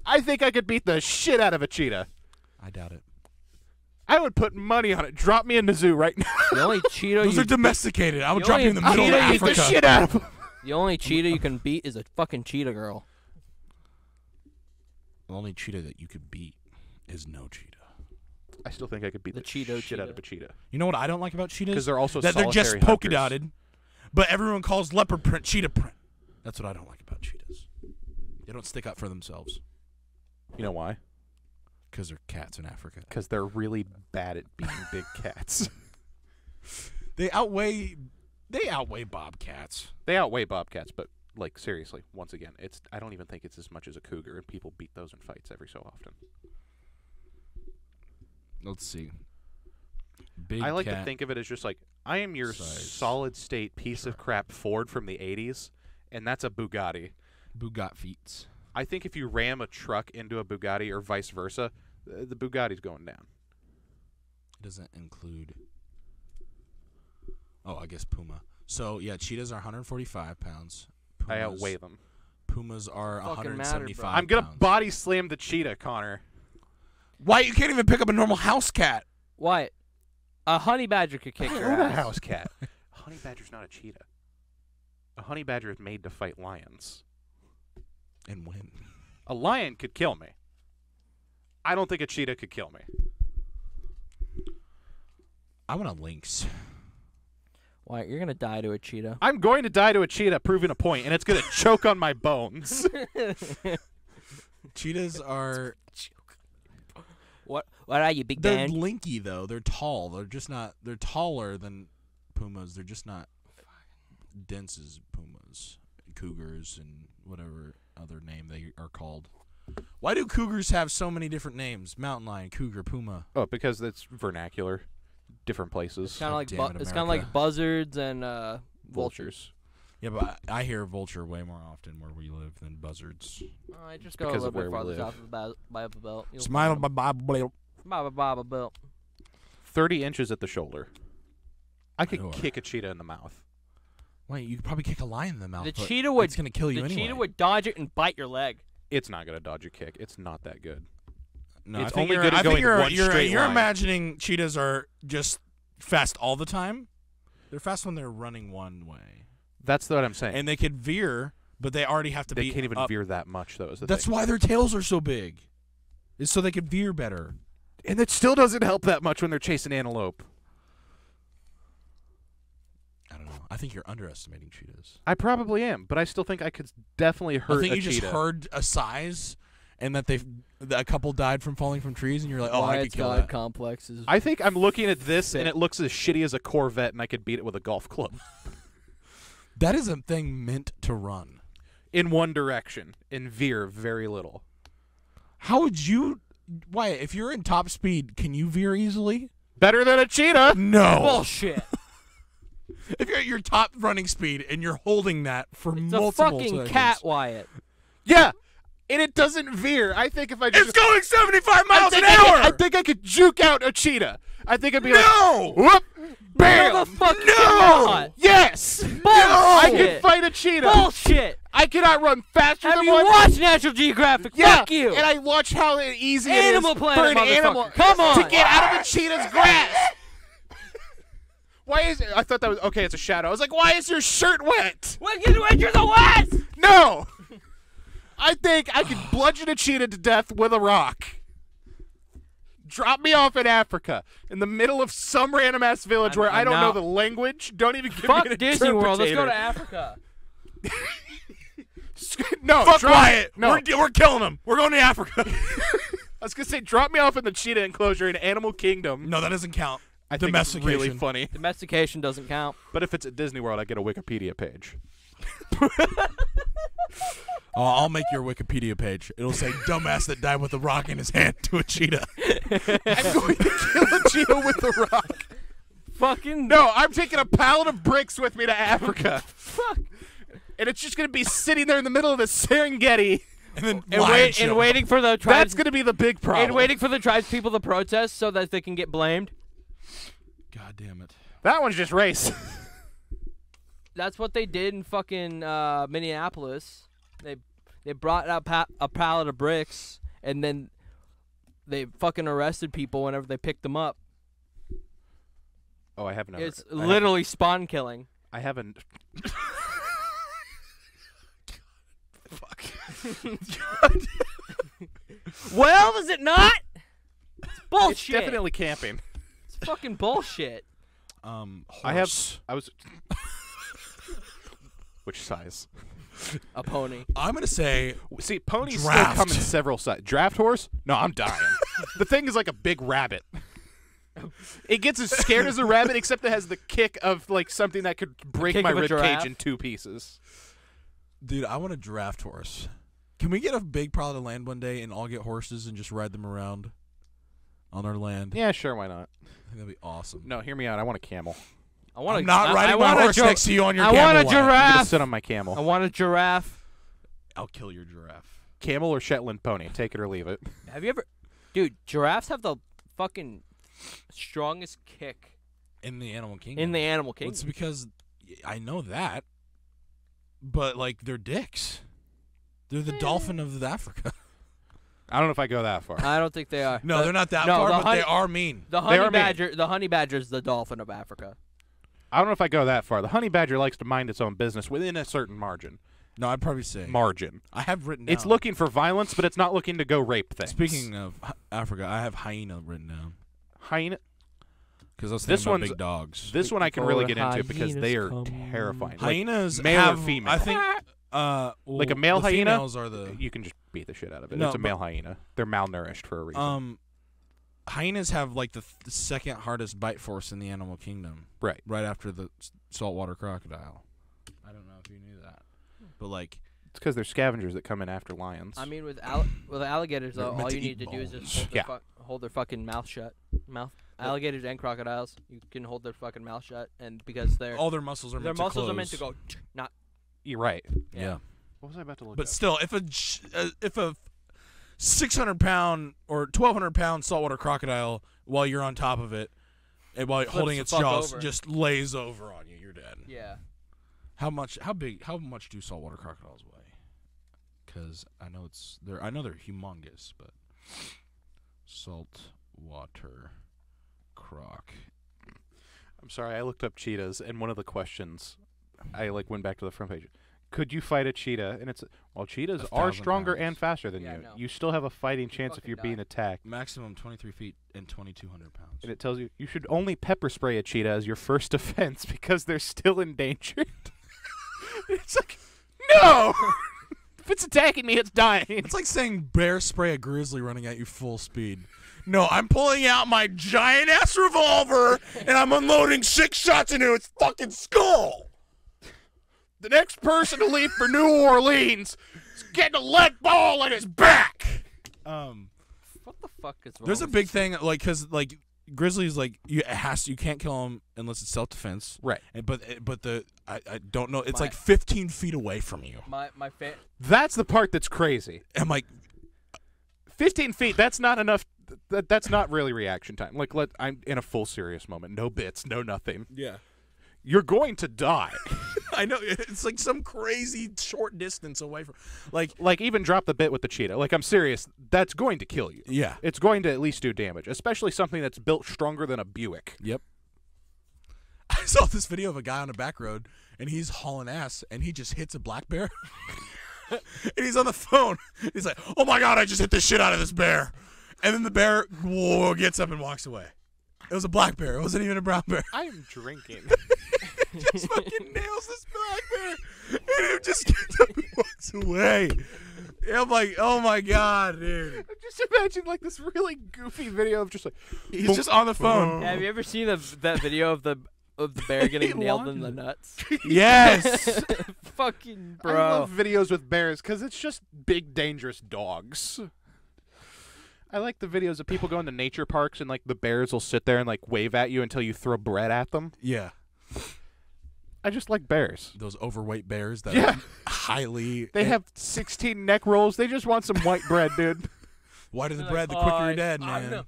I think I could beat the shit out of a cheetah. I doubt it. I would put money on it. Drop me in the zoo right now. The only cheetah Those you are domesticated. I would You drop you only in the middle of cheetah you Beat the Africa. shit out of him. the only cheetah you can beat is a fucking cheetah girl. The only cheetah that you could beat is no cheetah. I still think I could beat The the Cheeto shit out cheetah. of a cheetah. You know what I don't like about cheetahs? Because they're also that they're just solitary polka hunters. dotted, but everyone calls leopard print cheetah print. That's what I don't like about cheetahs. They don't stick up for themselves You know why? because they're cats in Africa. Because they're really bad at beating big cats. They outweigh bobcats. They outweigh bobcats, but like seriously, once again, I don't even think it's as much as a cougar, and people beat those in fights every so often. Let's see. Big I like cat. to think of it as just like I am your size. solid state piece of crap Ford from the 80s, and that's a Bugatti. Bugatti feet. I think if you ram a truck into a Bugatti or vice versa, the Bugatti's going down. It doesn't include. Oh, I guess Puma. So yeah, cheetahs are 145 pounds. I outweigh them. Pumas are Fucking matter, bro. 175. I'm gonna pounds. body slam the cheetah, Connor. Why you can't even pick up a normal house cat? What? A honey badger could kick your Or a ass. house cat. A honey badger's not a cheetah. A honey badger is made to fight lions. And win. A lion could kill me. I don't think a cheetah could kill me. I want a lynx. Wyatt, you're gonna die to a cheetah. I'm going to die to a cheetah, proving a point, and it's going to choke on my bones. Cheetahs are. What are you, big They're man? linky though. They're tall. They're just not. They're taller than pumas. They're just not dense as pumas, cougars, and whatever other name they are called. Why do cougars have so many different names? Mountain lion, cougar, puma. Oh, because it's vernacular, different places. It's kind of like damn it, it's kind of America. like buzzards and vultures. Yeah, but I hear vulture way more often where we live than buzzards. I just go a because little of where bit we farther live. south of the Bible Belt. You'll Smile, find 'em. Bible Belt. 30 inches at the shoulder. I could Sure. kick a cheetah in the mouth. Wait, you could probably kick a lion in the mouth. The but cheetah would. It's gonna kill you The anyway. cheetah would dodge it and bite your leg. It's not going to dodge a kick. It's not that good. No, It's I think only you're, good at I think going you're, one you're, straight you're line. imagining cheetahs are just fast all the time. They're fast when they're running one way, That's what I'm saying. and they could veer, but they already have to they be can't even up. veer that much, though, is the That's thing. why their tails are so big. Is so they could veer better. And it still doesn't help that much when they're chasing antelope. I don't know. I think you're underestimating cheetahs. I probably am, but I still think I could definitely hurt I think a you cheetah. just heard a size, and that a couple died from falling from trees, and you're like, oh, I could Wyatt's kill God that. complex is. I think I'm looking at this, Sick. and it looks as shitty as a Corvette, and I could beat it with a golf club. That is a thing meant to run. In one direction, and veer very little. How would you, Wyatt? If you're in top speed, can you veer easily? Better than a cheetah! No. Bullshit. If you're at your top running speed and you're holding that for It's a multiple fucking seconds. cat, Wyatt. Yeah! And it doesn't veer. I think if I just... It's going 75 miles an I hour. think I could juke out a cheetah. I think I'd be No! like, whoop, bam! No, the fuck you No! cannot. Yes! Bullshit. I can fight a cheetah. Bullshit. I cannot run faster Have than you one. watched National Geographic? Yeah, Fuck you. and I watch how easy Animal it is Planet, for an animal motherfucker. Come on. to get out of a cheetah's grasp. Why is it? I thought that was okay. It's a shadow. I was like, why is your shirt wet? Wicked Witcher the West. No. I think I could bludgeon a cheetah to death with a rock. Drop me off in Africa, in the middle of some random ass village where I I'm don't know now- the language. Don't even give Fuck me an Disney World. Let's go to interpretator. Africa. No, Fuck drop- Wyatt. No, We're killing him. We're going to Africa. I was gonna say, drop me off in the cheetah enclosure in Animal Kingdom. No, that doesn't count. I think it's really Domestication. funny. Domestication doesn't count. But if it's at Disney World, I get a Wikipedia page. Oh, I'll make your Wikipedia page. It'll say dumbass that died with a rock in his hand to a cheetah. I'm going to kill a cheetah with a rock. Fucking No, I'm taking a pallet of bricks with me to Africa. Fuck. And it's just going to be sitting there in the middle of the Serengeti. And then and waiting for the tribes. That's going to be the big problem. And waiting for the tribes people to protest so that they can get blamed. God damn it. That one's just race. That's what they did in fucking Minneapolis. They brought out a pallet of bricks, and then they fucking arrested people whenever they picked them up. Oh, I have never. It's literally spawn killing. I haven't. Fuck. Well, is it not? It's bullshit. It's definitely camping. It's fucking bullshit. Horse. I was. Which size? A pony. I'm going to say See, ponies still Draft. come in several sizes. Draft horse? No, I'm dying. The thing is like a big rabbit. It gets as scared as a rabbit, except it has the kick of like something that could break kick my of a rib giraffe? cage in two pieces. dude, I want a draft horse. Can we get a big plot of land one day and all get horses and just ride them around on our land? Yeah, sure, why not? I think that'd be awesome. No, hear me out. I want a camel. I want I'm not riding my horse next to you on your I camel. want a Wyatt. I'm gonna giraffe. sit on my camel. I want a giraffe. I'll kill your giraffe. Camel or Shetland pony? Take it or leave it. Have you ever, dude? Giraffes have the fucking strongest kick In the animal kingdom. in the animal Well, kingdom. it's because I know that, but like they're dicks. They're the dolphin of Africa. I don't know if I go that far. I don't think they are. No, they're not that no, far, the but honey- they are mean. The They honey are mean. badger. The honey badger is the dolphin of Africa. I don't know if I go that far. The honey badger likes to mind its own business within a certain margin. No, I'd probably say Margin. I have written down. It's looking for violence, but it's not looking to go rape things. Speaking of Africa, I have hyena written down hyena. because I was This thinking about one's- big dogs. This one I can really get into because they are Hyenas come. terrifying. Hyenas male or have, female? I think, Like a male the hyena? females are the You can just beat the shit out of it. No, It's a but- male hyena. They're malnourished for a reason. hyenas have like the second hardest bite force in the animal kingdom. Right. Right after the saltwater crocodile. I don't know if you knew that, but like It's because they're scavengers that come in after lions. I mean, with alligators, They're though, meant all to you eat need to do is just bones. hold their fucking mouth shut. Alligators and crocodiles, you can hold their fucking mouth shut, and because all their muscles are their meant to muscles close. are meant to go, not. You're right. Yeah. What was I about to look But up? still, if a 600-pound or 1,200-pound saltwater crocodile, while you're on top of it, and while Flips holding the its fuck jaws, over. just lays over on you, you're dead. Yeah. How much do saltwater crocodiles weigh? Because I know they're humongous, but saltwater croc. I'm sorry, I looked up cheetahs, and one of the questions, I went back to the front page. Could you fight a cheetah? And it's cheetahs are 1,000 stronger pounds. and faster than Yeah, you. no. You still have a fighting chance if fucking you're die. being attacked. Maximum 23 feet and 2,200 pounds. And it tells you you should only pepper spray a cheetah as your first defense because they're still endangered. It's like, no! If it's attacking me, it's dying. It's like saying bear spray a grizzly running at you full speed. No, I'm pulling out my giant ass revolver and I'm unloading 6 shots into its fucking skull. The next person to leave for New Orleans is getting a lead ball in his back. What the fuck is wrong? There's a with big this? thing because grizzlies you can't kill them unless it's self defense. Right. And, but I don't know. It's My- like 15 feet away from you. My That's the part that's crazy. I'm like, 15 feet, that's not enough. That's not really reaction time. I'm in a full serious moment. No bits, no nothing. yeah. You're going to die. I know it's like some crazy short distance away from, like Even drop the bit with the cheetah. I'm serious. That's going to kill you. yeah. It's going to at least do damage, especially something that's built stronger than a Buick. Yep. I saw this video of a guy on a back road, and he's hauling ass, and he just hits a black bear. And he's on the phone. He's like, "Oh my god, I just hit the shit out of this bear," and then the bear gets up and walks away. It was a black bear. It wasn't even a brown bear. I am drinking. Just fucking nails this black bear, and he just gets up and walks away. And I'm like, "Oh my god, dude!" Just imagine this really goofy video of just He's just on the phone. Have you ever seen that video of the bear getting nailed in the nuts? Yes. Fucking I bro. love videos with bears because it's just big, dangerous dogs. I like the videos of people going to nature parks and the bears will sit there and wave at you until you throw bread at them. Yeah. I just like bears. Those overweight bears that Yeah. are highly. They have 16 neck rolls. They just want some white bread, dude. Whiter the They're bread, like, the quicker "Oh, you're dead, I man. know."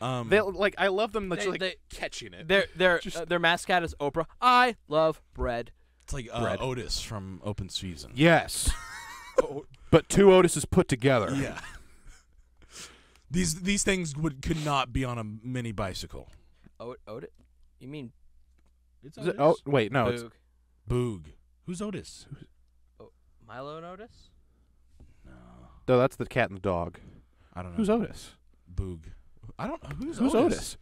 They I love them. That's They- catching it. Their mascot is Oprah. I love bread. It's like Bread. Otis from Open Season. Yes, but 2 Otises put together. Yeah. These things could not be on a mini bicycle. Otis? You mean It's Is it- oh wait, no, it's Boog? Boog. Who's Otis? Milo and Otis? no, that's the cat and the dog. I don't know. Who's Otis? Boog? I don't know. Who's Who's Otis?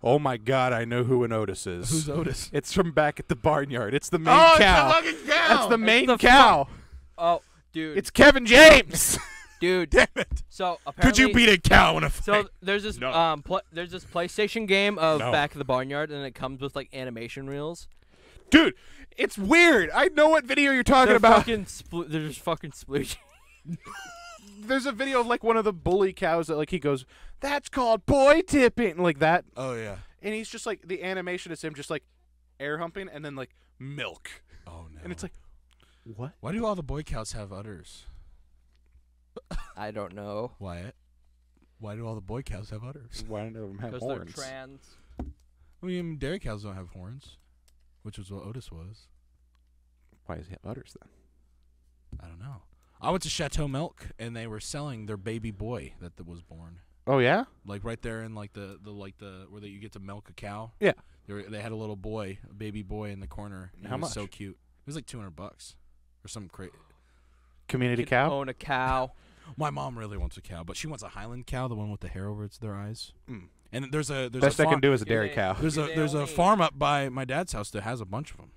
Oh my God, I know who an Otis is. Who's Otis? It's from back at the barnyard. It's the main Oh, cow. it's the fucking cow. That's the main the cow. Oh, dude. It's Kevin James. dude. Damn it. So apparently, Could you beat a cow in a fight? So there's this No. there's this PlayStation game of No. Back of the Barnyard, and it comes with animation reels. Dude, it's weird. I know what video you're talking They're about. fucking they're just fucking splooshing. There's a video of one of the bully cows that he goes, "That's called boy tipping," like that. Oh, yeah. And he's just the animation is him just air humping and then milk. Oh, no. And it's what? Why do all the boy cows have udders? I don't know. Wyatt? Why do all the boy cows have udders? Why don't them have Because they're horns? trans. I mean, dairy cows don't have horns, which was what Otis was. Why does he have udders then? I don't know. I went to Chateau Milk, and they were selling their baby boy that was born. Oh yeah? Right there in the where you get to milk a cow. Yeah. They had a little boy, a baby boy in the corner. How He was so much? cute. It was like $200 or some crazy. Community Could cow? Own a cow. My mom really wants a cow, but she wants a Highland cow, the one with the hair over their eyes. And there's a Best I farm, can do is a dairy cow. There's a farm up by my dad's house that has a bunch of them.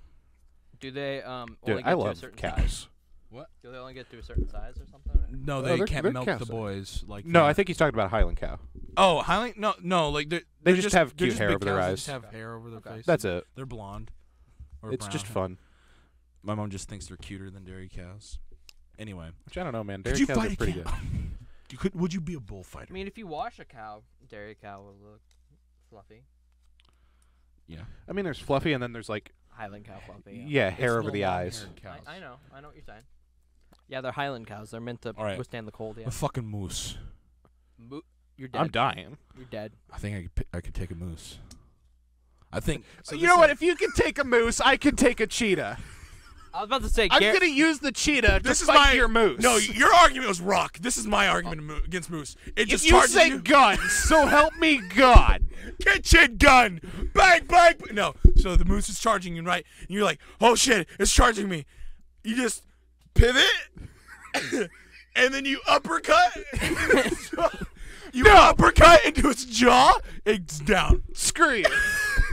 Do they Dude, only I get to a love certain cows. size? What? Do they only get to a certain size or something? No, they're can't milk cow the size. boys like. No, that. I think he's talking about a Highland cow. Oh, Highland? No, like They just have they're cute hair big over their cows. They eyes. just have hair over their face. That's it. They're blonde. Or It's brown just hair. fun. My mom just thinks they're cuter than dairy cows. Anyway, Which I don't know, man. could Dairy you cows fight are a pretty cow? good. Would you be a bullfighter? I mean, if you wash a cow, dairy cow will look fluffy. Yeah. I mean, there's fluffy, and then there's like Highland cow fluffy. yeah, hair It's over little the eyes. long-haired cows. I know what you're saying. Yeah, they're Highland cows. They're meant to All right. withstand the cold. Yeah. A fucking moose. You're dead. I'm dying. You're dead. I think I could take a moose. I think. So you know what? If you can take a moose, I can take a cheetah. I was about to say. I'm gonna use the cheetah This to is fight my your moose. No, your argument was rock. This is my argument against moose. It just if you charges say you. gun, so help me God. Kitchen gun, bang bang. No, so the moose is charging you, right? And you're like, oh shit, it's charging me. You just pivot, and then you uppercut. You uppercut into its jaw. It's down. Screw you.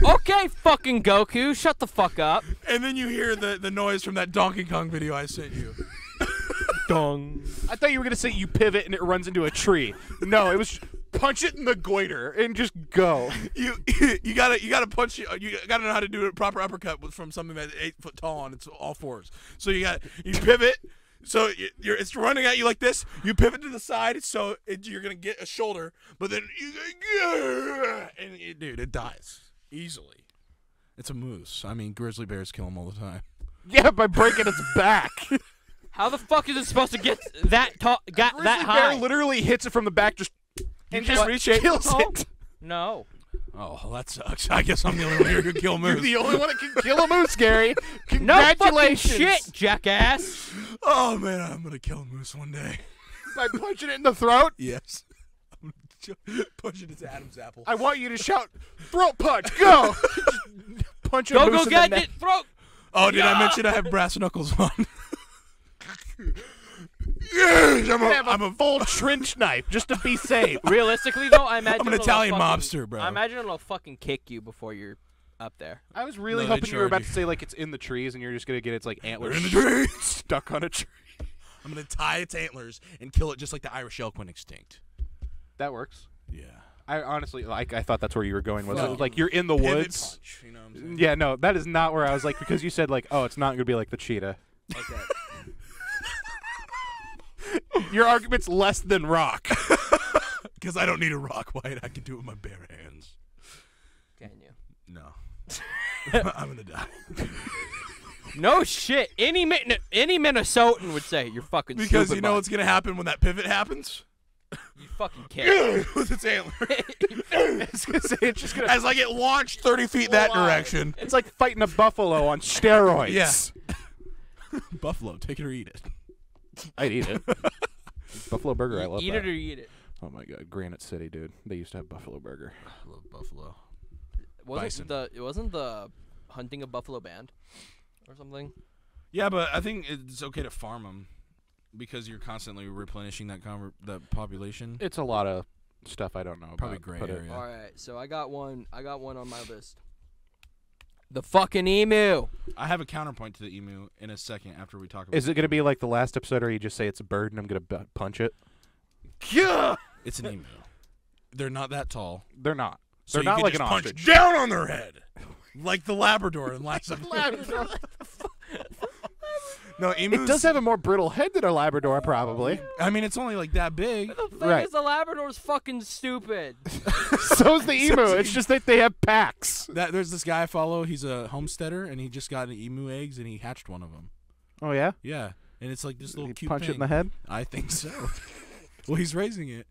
Okay, fucking Goku, shut the fuck up. And then you hear the noise from that Donkey Kong video I sent you. Dong. I thought you were gonna say you pivot and it runs into a tree. No, it was punch it in the goiter and just go. You gotta punch. You gotta know how to do a proper uppercut from something that's 8 foot tall on its all fours. So you pivot. So it's running at you like this. You pivot to the side, so you're gonna get a shoulder, but then dude, it dies easily. It's a moose. I mean, grizzly bears kill them all the time. Yeah, by breaking its back. How the fuck is it supposed to get that tall? Got Grizzly that bear high? literally hits it from the back, just and just just reach it. kills Oh. it. No. Oh, well, that sucks. I guess I'm the only one here who can kill a You're moose. the only one that can kill a moose, Gary. No fucking Congratulations. shit, jackass. Oh man, I'm gonna kill a moose one day. By punching it in the throat, Yes. I'm gonna punch it into Adam's apple. I want you to shout, throat punch, go! Just punch a Go moose in get the neck. it, throat. Oh, did I mention I have brass knuckles on? Yes, I'm a full trench knife just to be safe. Realistically, though, I imagine I'm an it'll Italian fucking- mobster, bro. I imagine it'll fucking kick you before you're up there. I was really No, they hoping you were charge about you. to say like it's in the trees and you're just gonna get its like antlers in the trees. stuck on a tree. I'm gonna tie its antlers and kill it just like the Irish elk went extinct. That works. Yeah. I honestly like. I thought that's where you were going. Was it Fucking was like you're in the Pivot woods? punch, you know what I'm saying? Yeah, no, that is not where I was like because you said like, oh, it's not gonna be like the cheetah. Okay. Your argument's less than rock. Because I don't need a rock, Wyatt. I can do it with my bare hands. Can you? No. I'm gonna die. No shit. Any Minnesotan would say you're fucking Because stupid. you know bud. what's gonna happen when that pivot happens? You fucking can't. With its antler. It's just gonna. As I get launched 30 feet that Fly. direction. It's like fighting a buffalo on steroids. Yeah. Buffalo, take it or eat it. I'd eat it. Buffalo burger, I love Eat that. it or eat it. Oh my god, Granite City, dude. They used to have buffalo burger. I love buffalo. Wasn't Bison. it wasn't the hunting a buffalo banned or something? Yeah, but I think it's okay to farm them because you're constantly replenishing that population. It's a lot of stuff I don't know Probably about. gray but area. All right, so I got one on my list. The fucking emu. I have a counterpoint to the emu in a second after we talk about Is it going to be like the last episode where you just say it's a bird and I'm going to punch it? Yeah! It's an emu. They're not that tall. They're not. So They're you not can like just an punch ostrich. down on their head. Like the Labrador in last episode. No, emus. It does have a more brittle head than a Labrador, probably. I mean, it's only like that big. The thing Right. is, the Labrador's fucking stupid. So's the emu. It's just that they have packs. There's this guy I follow. He's a homesteader, and he just got emu eggs, and he hatched one of them. Oh, yeah? Yeah, and it's like this little You cute punch thing. it in the head? I think so. Well, he's raising it.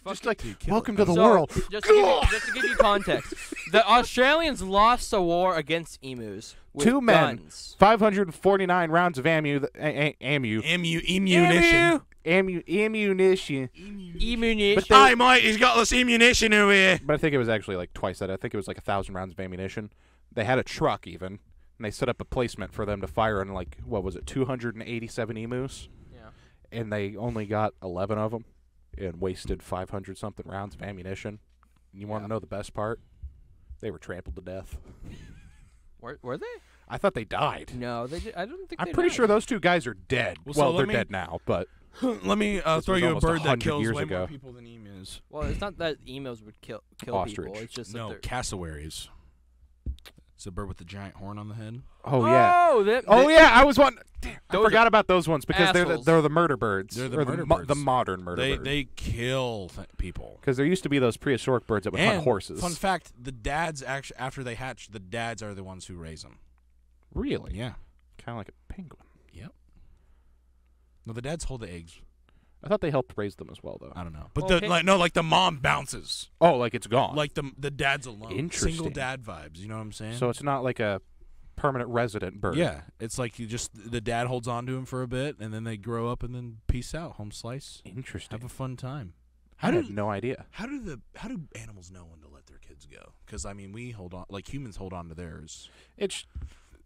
Just like, Dude, kill welcome it. to the So, world. Just to give you context, the Australians lost a war against emus with 2 men, guns. 549 rounds of ammunition. Ammunition. But Hi, mate. He's got this ammunition over here. But I think it was actually like twice that. I think it was like 1,000 rounds of ammunition. They had a truck even, and they set up a placement for them to fire on like, what was it, 287 emus? Yeah. And they only got 11 of them and wasted 500-something rounds of ammunition. You want to know the best part? They were trampled to death. Were they? I thought they died. No, they. I don't think. I'm pretty sure those two guys are dead. Well, Well, so they're let me- dead now, but Let me throw was you a almost bird that 100 kills years way ago. more people than emus. Well, it's not that emos would kill Ostrich. people. It's just No, that they're. cassowaries. It's a bird with the giant horn on the head. oh yeah, Oh, yeah. I was one. Damn, I Those forgot about those ones because assholes. they're the murder birds. They're the Or murder the birds. modern murder birds. They kill people. Because there used to be those prehistoric birds that would hunt And horses. fun fact: the dads actually, after they hatch, the dads are the ones who raise them. Really? Yeah. Kind of like a penguin. Yep. No, the dads hold the eggs. I thought they helped raise them as well, though. I don't know, but Well, the mom bounces. Oh, like it's gone. Like the dad's alone. Interesting. Single dad vibes. You know what I'm saying? So it's not like a permanent resident bird. yeah, it's like the dad holds on to him for a bit, and then they grow up, and then peace out, home slice, Interesting. have a fun time. I had no idea. How do animals know when to let their kids go? Because I mean, we hold on, like humans hold on to theirs. It's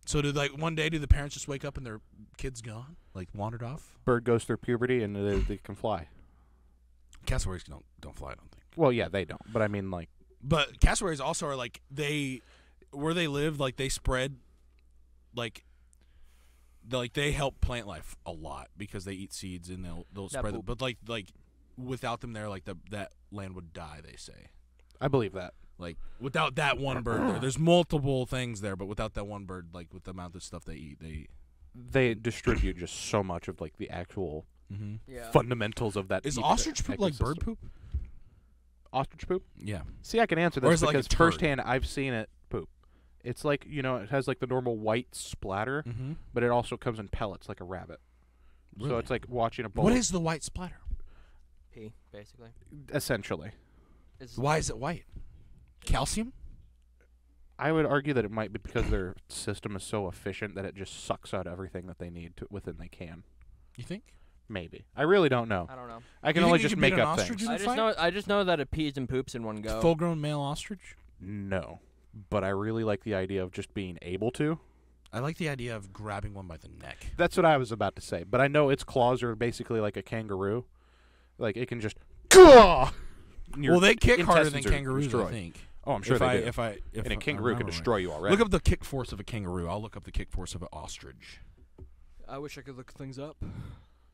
So do one day do the parents just wake up and their kid's gone, like wandered off? bird goes through puberty and they can fly. Cassowaries don't fly, I don't think. Well, yeah, they don't. But I mean, like, But cassowaries also are like where they live, like they spread, like they help plant life a lot because they eat seeds and they'll That spread it. poop. But like without them there, like that land would die. They say. I believe that. Like without that one bird there's multiple things there, but without that one bird, like with the amount of stuff they eat, They distribute just so much of like the actual Yeah. fundamentals of that. Is ostrich poop like bird ecosystem. poop? Ostrich poop? Yeah. See, I can answer Or this is it like a because turd? firsthand I've seen it poop. It's like, it has like the normal white splatter, Mm-hmm. but it also comes in pellets like a rabbit. So Really? it's like watching a bowl. What is the white splatter? Pee, basically. essentially? Why is it white? Calcium? I would argue that it might be because their system is so efficient that it just sucks out everything that they need within they can. You think? Maybe. I really don't know. I don't know. I can You only think you just could make beat an up ostrich things. in a fight? I just know that it pees and poops in one go. Full-grown male ostrich? No. But I really like the idea of just being able to. I like the idea of grabbing one by the neck. That's what I was about to say. But I know its claws are basically like a kangaroo. Like, it can just... Well, Well, they kick harder than kangaroos, I destroyed. think. Oh, I'm sure they do. If And a I kangaroo can remember destroy you right. already. Look up the kick force of a kangaroo. I'll look up the kick force of an ostrich. I wish I could look things up,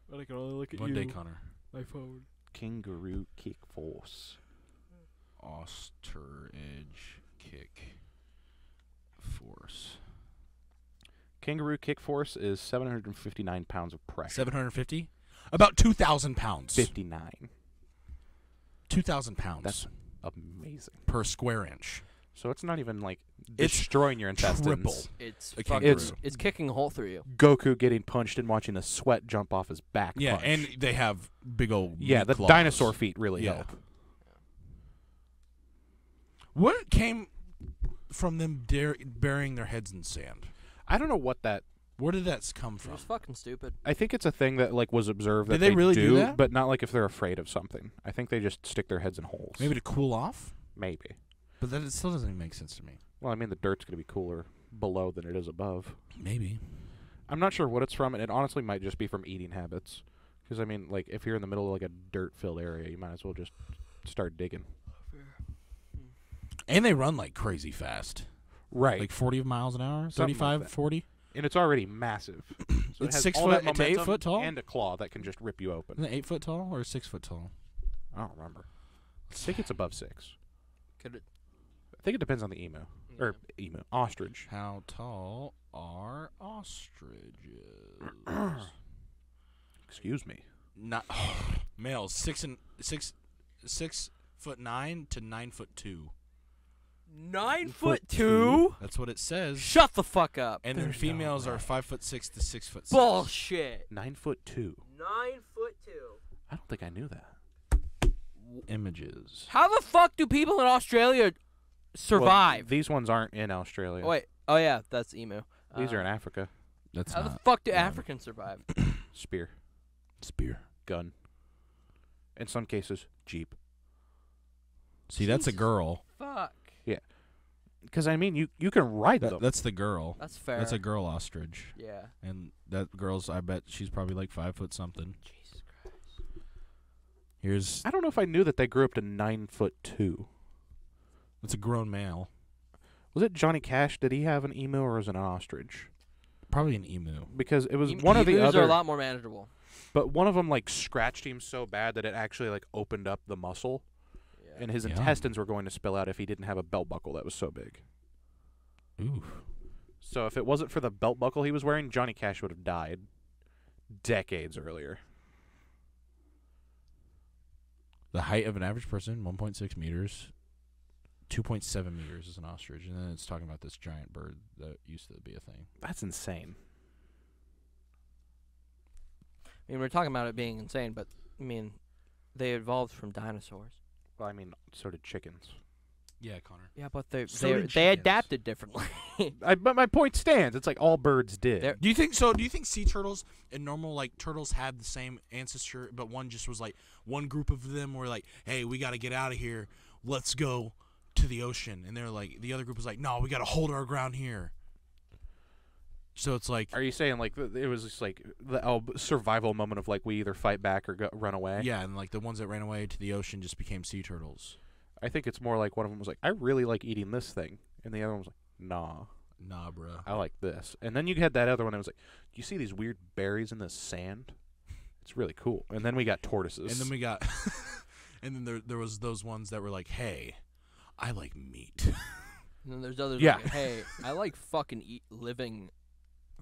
but I can only look at One day, Connor. My phone. Kangaroo kick force. Ostrich kick force. Kangaroo kick force is 759 pounds of pressure. 750? About 2,000 pounds. 59. 2,000 pounds. That's amazing. per square inch. So it's not even like It's destroying your intestines. triple. It's A fucking, kangaroo. it's kicking a hole through you. Goku getting punched and watching the sweat jump off his back. Yeah, punch. and they have big old yeah, meat the claws. dinosaur feet really Yeah. help. What came from them burying their heads in sand? I don't know what that. Where did that come It from? was fucking stupid. I think it's a thing that like was observed. Did that they really do that? But not like if they're afraid of something. I think they just stick their heads in holes. Maybe to cool off? Maybe. But that it still doesn't even make sense to me. Well, I mean, the dirt's gonna be cooler below than it is above. Maybe. I'm not sure what it's from, and it honestly might just be from eating habits. Because I mean, like if you're in the middle of like a dirt-filled area, you might as well just start digging. And they run like crazy fast. Right. Like 40 miles an hour? Something like 35, that. 40? And it's already massive. So it It's has 6 all that foot- it's 8 momentum foot tall? and a claw that can just rip you open. Isn't it 8 foot tall or 6 foot tall? I don't remember. I think it's above 6. Could it? I think it depends on the emu. Or emu. Ostrich. How tall are ostriches? Excuse me. Not males 6'9" to 9'2". 9'2". That's what it says. Shut the fuck up. And then There's females no are way. 5'6" to 6'6". Bullshit. 9'2". 9'2". I don't think I knew that. Images. How the fuck do people in Australia survive? Well, these ones aren't in Australia. Oh, wait. Oh yeah, that's emu. These are in Africa. That's How not the fuck do yeah. Africans survive? Spear. spear. Gun. In some cases, jeep. See, that's a Jesus. girl. Fuck. Because, I mean, you can ride them. That's the girl. That's fair. That's a girl ostrich. Yeah. And that girl's, I bet she's probably like 5 foot something. Jesus Christ. Here's I don't know if I knew that they grew up to 9'2". It's a grown male. Was it Johnny Cash? Did he have an emu or was it an ostrich? Probably an emu. Because it was one of the Emus other. are a lot more manageable. But one of them like scratched him so bad that it actually like opened up the muscle, and his intestines were going to spill out if he didn't have a belt buckle that was so big. Ooh. So if it wasn't for the belt buckle he was wearing, Johnny Cash would have died decades earlier. The height of an average person, 1.6 meters. 2.7 meters is an ostrich, and then it's talking about this giant bird that used to be a thing. That's insane. I mean, we're talking about it being insane, but I mean, they evolved from dinosaurs. Well, I mean, so did chickens. Yeah, Connor. Yeah, but they So did they chickens. adapted differently. But my point stands. It's like all birds did. They're- Do you think so? Do you think sea turtles and normal like turtles had the same ancestor, but one just was like one group of them were like, "Hey, we got to get out of here. Let's go to the ocean," and they're like, the other group was like, "No, we got to hold our ground here." So it's like, Are you saying like it was just like the survival moment of like we either fight back or run away? yeah, and like the ones that ran away to the ocean just became sea turtles. I think it's more like one of them was like, I really like eating this thing, and the other one was like, Nah, Nah, bro. I like this. And then you had that other one that was like, do you see these weird berries in this sand? It's really cool. And then we got tortoises. And then we got, and then there was those ones that were like, "Hey, I like meat." And then there's others Yeah. like, hey, I like fucking living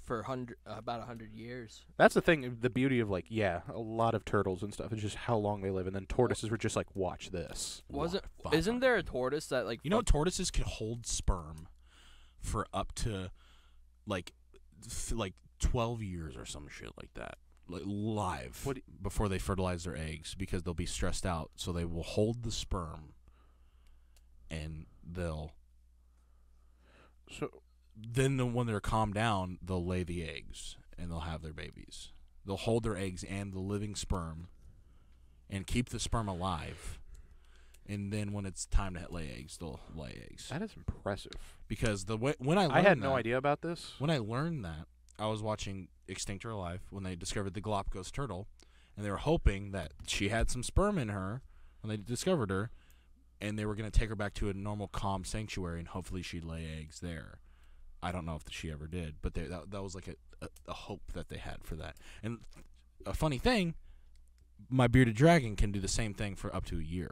for about 100 years. That's the thing, the beauty of like, yeah, a lot of turtles and stuff is just how long they live. And then tortoises were just like, watch this. Isn't there a tortoise that like? You know, tortoises can hold sperm for up to like 12 years or some shit like that, like live before they fertilize their eggs, because they'll be stressed out. So they will hold the sperm, and they'll. So Then when they're calmed down, they'll lay the eggs and they'll have their babies. They'll hold their eggs and the living sperm, and keep the sperm alive. And then when it's time to lay eggs, they'll lay eggs. that is impressive. Because when I learned I had no that- idea about this. When I learned that, I was watching Extinct or Alive when they discovered the Galapagos turtle, and they were hoping that she had some sperm in her when they discovered her, and they were going to take her back to a normal, calm sanctuary, and hopefully she'd lay eggs there. I don't know if she ever did, but that was like a hope that they had for that. And a funny thing, my bearded dragon can do the same thing for up to a year.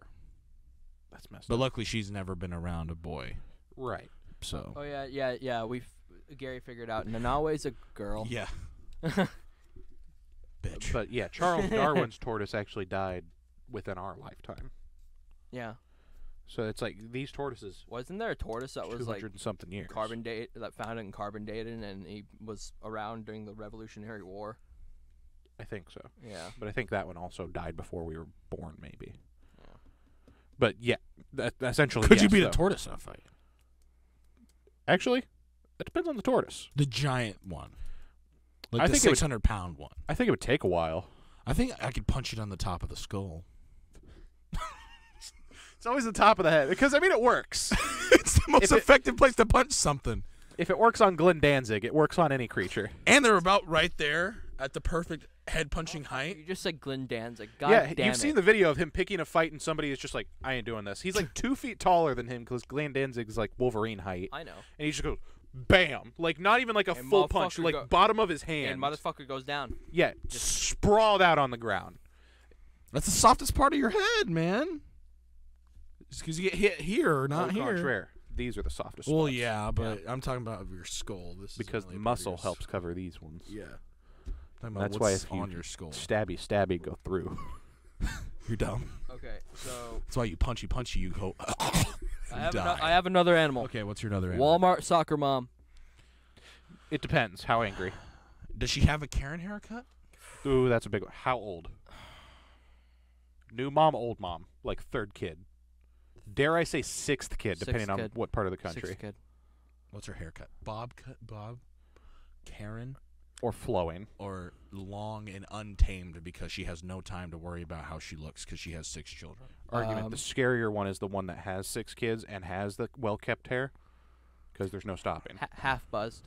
That's messed But up. luckily, she's never been around a boy. Right. So Oh yeah. Gary figured out Nanawe's a girl. yeah, bitch. But yeah, Charles Darwin's tortoise actually died within our lifetime. Yeah. So it's like these tortoises, Wasn't there a tortoise that was 200 like and something years. that found it in carbon dating, and he was around during the Revolutionary War? I think so. Yeah. But I think that one also died before we were born, maybe. But yeah, that essentially. Could you yes, beat though. a tortoise in a fight? Actually, it depends on the tortoise. The giant one. Like I the think it would- 600-pound one. I think it would take a while. I think I could punch it on the top of the skull. It's always the top of the head because I mean it works. It's the most If it- effective place to punch something. If it works on Glenn Danzig, it works on any creature. And they're about right there at the perfect head punching height. You just said Glenn Danzig. God yeah, damn you've it. seen the video of him picking a fight and somebody is just like, I ain't doing this. He's like 2 feet taller than him because Glenn Danzig's like Wolverine height. I know. And he just goes, bam. Like not even like a And full punch, motherfucker like bottom of his And hand. motherfucker goes down. Yeah, sprawled out on the ground. That's the softest part of your head, man. Just because you get hit here, not Au here. contraire, these are the softest Well, spots. yeah, but I'm talking about your skull. This Because is only muscle part of helps cover these ones. Yeah. Talking about That's why what's if you on your skull. Stabby, go through. You're dumb. Okay, so That's why you punchy, you go. I have another animal. Okay, what's your other animal? Walmart soccer mom. It depends. How angry? Does she have a Karen haircut? Ooh, that's a big one. How old? New mom, old mom. Like third kid. Dare I say sixth kid, Sixth depending on kid. what part of the country. Sixth kid. What's her haircut? Bob cut? Bob? Karen? Or flowing. Or long and untamed because she has no time to worry about how she looks because she has 6 children? Argument. The scarier one is the one that has 6 kids and has the well-kept hair. Because there's no stopping. Half buzzed.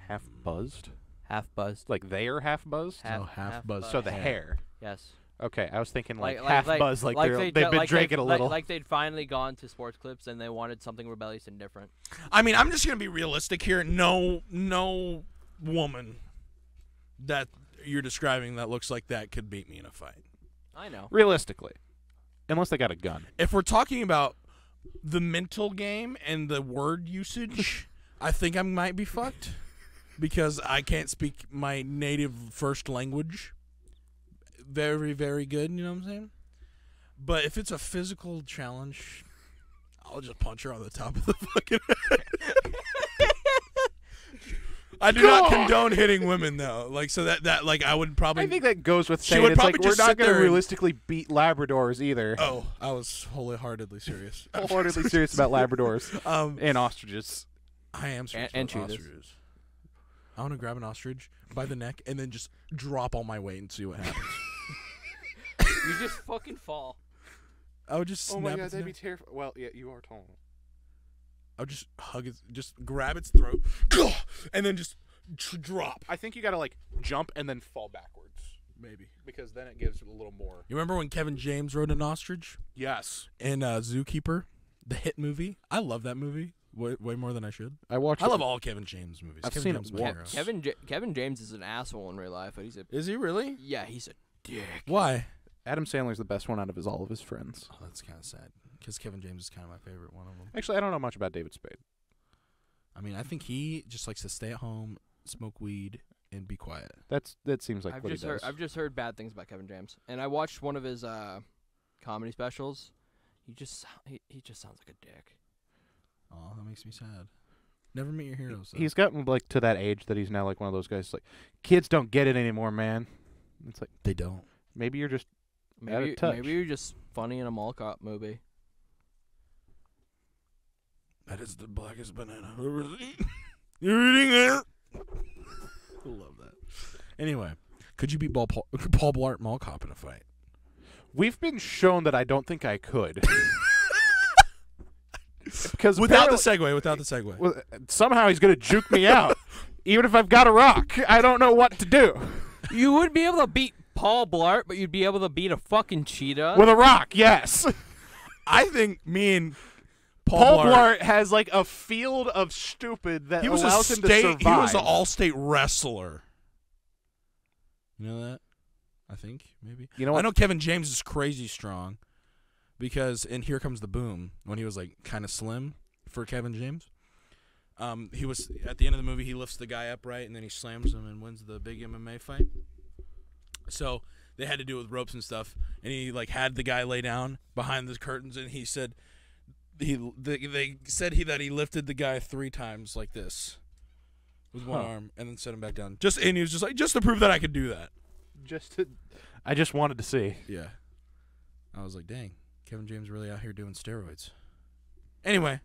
Half buzzed? Half buzzed. Like they are half buzzed? Half buzzed. So the hair. Yes. Okay, I was thinking like, Like- half like- buzz, like, they've been like drinking a little. Like they'd finally gone to sports clips and they wanted something rebellious and different. I mean, I'm just gonna be realistic here. No woman that you're describing that looks like that could beat me in a fight. I know. Realistically, unless they got a gun. If we're talking about the mental game and the word usage, I think I might be fucked because I can't speak my native first language very, very good, you know what I'm saying? But if it's a physical challenge, I'll just punch her on the top of the fucking head. I do not condone hitting women, though. Like, so that like, I would probably... I think that goes with She saying would it's probably like we're just not sit going to there and- realistically beat Labradors either. Oh, I was wholeheartedly serious. Wholeheartedly serious about Labradors and ostriches. I am serious And about cheetahs. ostriches. I want to grab an ostrich by the neck and then just drop all my weight and see what happens. You just fucking fall. I would just Oh snap my god, its that'd be neck. terrifying. Well, yeah, you are tall. I would just hug it, just grab its throat, and then just drop. I think you got to like jump and then fall backwards Maybe. because then it gives a little more. You remember when Kevin James rode an ostrich Yes, in Zookeeper, the hit movie? I love that movie way more than I should. I watched. I love all Kevin James movies. I've Kevin seen James it is my once. hero. Kevin James is an asshole in real life, but he's a Is he really? he's a dick. Why? Adam Sandler's the best one out of all of his friends. Oh, that's kind of sad because Kevin James is kind of my favorite one of them. Actually, I don't know much about David Spade. I mean, I think he just likes to stay at home, smoke weed, and be quiet. That seems like I've what just he heard does. I've just heard bad things about Kevin James, and I watched one of his comedy specials. He just sounds like a dick. Oh, that makes me sad. Never meet your heroes. Though. He's gotten like to that age that he's now like one of those guys. Like, kids don't get it anymore, man. It's like They don't. maybe you're just out Maybe of touch. maybe you're just funny in a mall cop movie. That is the blackest banana I've ever seen. You're eating it. I love that. Anyway, could you beat Paul Blart Mall Cop in a fight? We've been shown that I don't think I could. Because Without the apparently- segue. well, somehow he's gonna juke me out, even if I've got a rock. I don't know what to do You would be able to beat Paul Blart, but you'd be able to beat a fucking cheetah. with a rock. Yes, I think me and Paul Blart has like a field of stupid that he was allows him to he survive. was an all-state wrestler. You know that? I think maybe. You know what? I know Kevin James is crazy strong because in Here Comes the Boom, when he was like kind of slim for Kevin James, he was at the end of the movie. He lifts the guy up right, and then he slams him and wins the big MMA fight. So they had to do it with ropes and stuff, and he like had the guy lay down behind the curtains, and he said they said that he lifted the guy 3 times like this with one arm, and then set him back down. And he was just like, just to prove that I could do that. I just wanted to see. Yeah. I was like, dang, Kevin James really out here doing steroids. Anyway,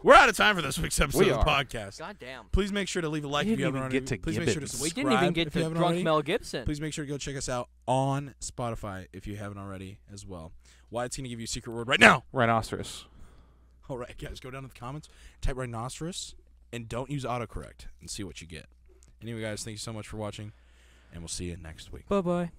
we're out of time for this week's episode We of the are. podcast. God damn. Please make sure to leave a like We if you didn't haven't even already. get to Please make sure to Gibbons. We subscribe didn't even get if you to haven't drunk already. Mel Gibson. Please make sure to go check us out on Spotify if you haven't already as well. Wyatt's going to give you a secret word right now. Rhinoceros. All right, guys, go down to the comments, type rhinoceros, and don't use autocorrect and see what you get. Anyway, guys, thank you so much for watching, and we'll see you next week. Bye-bye.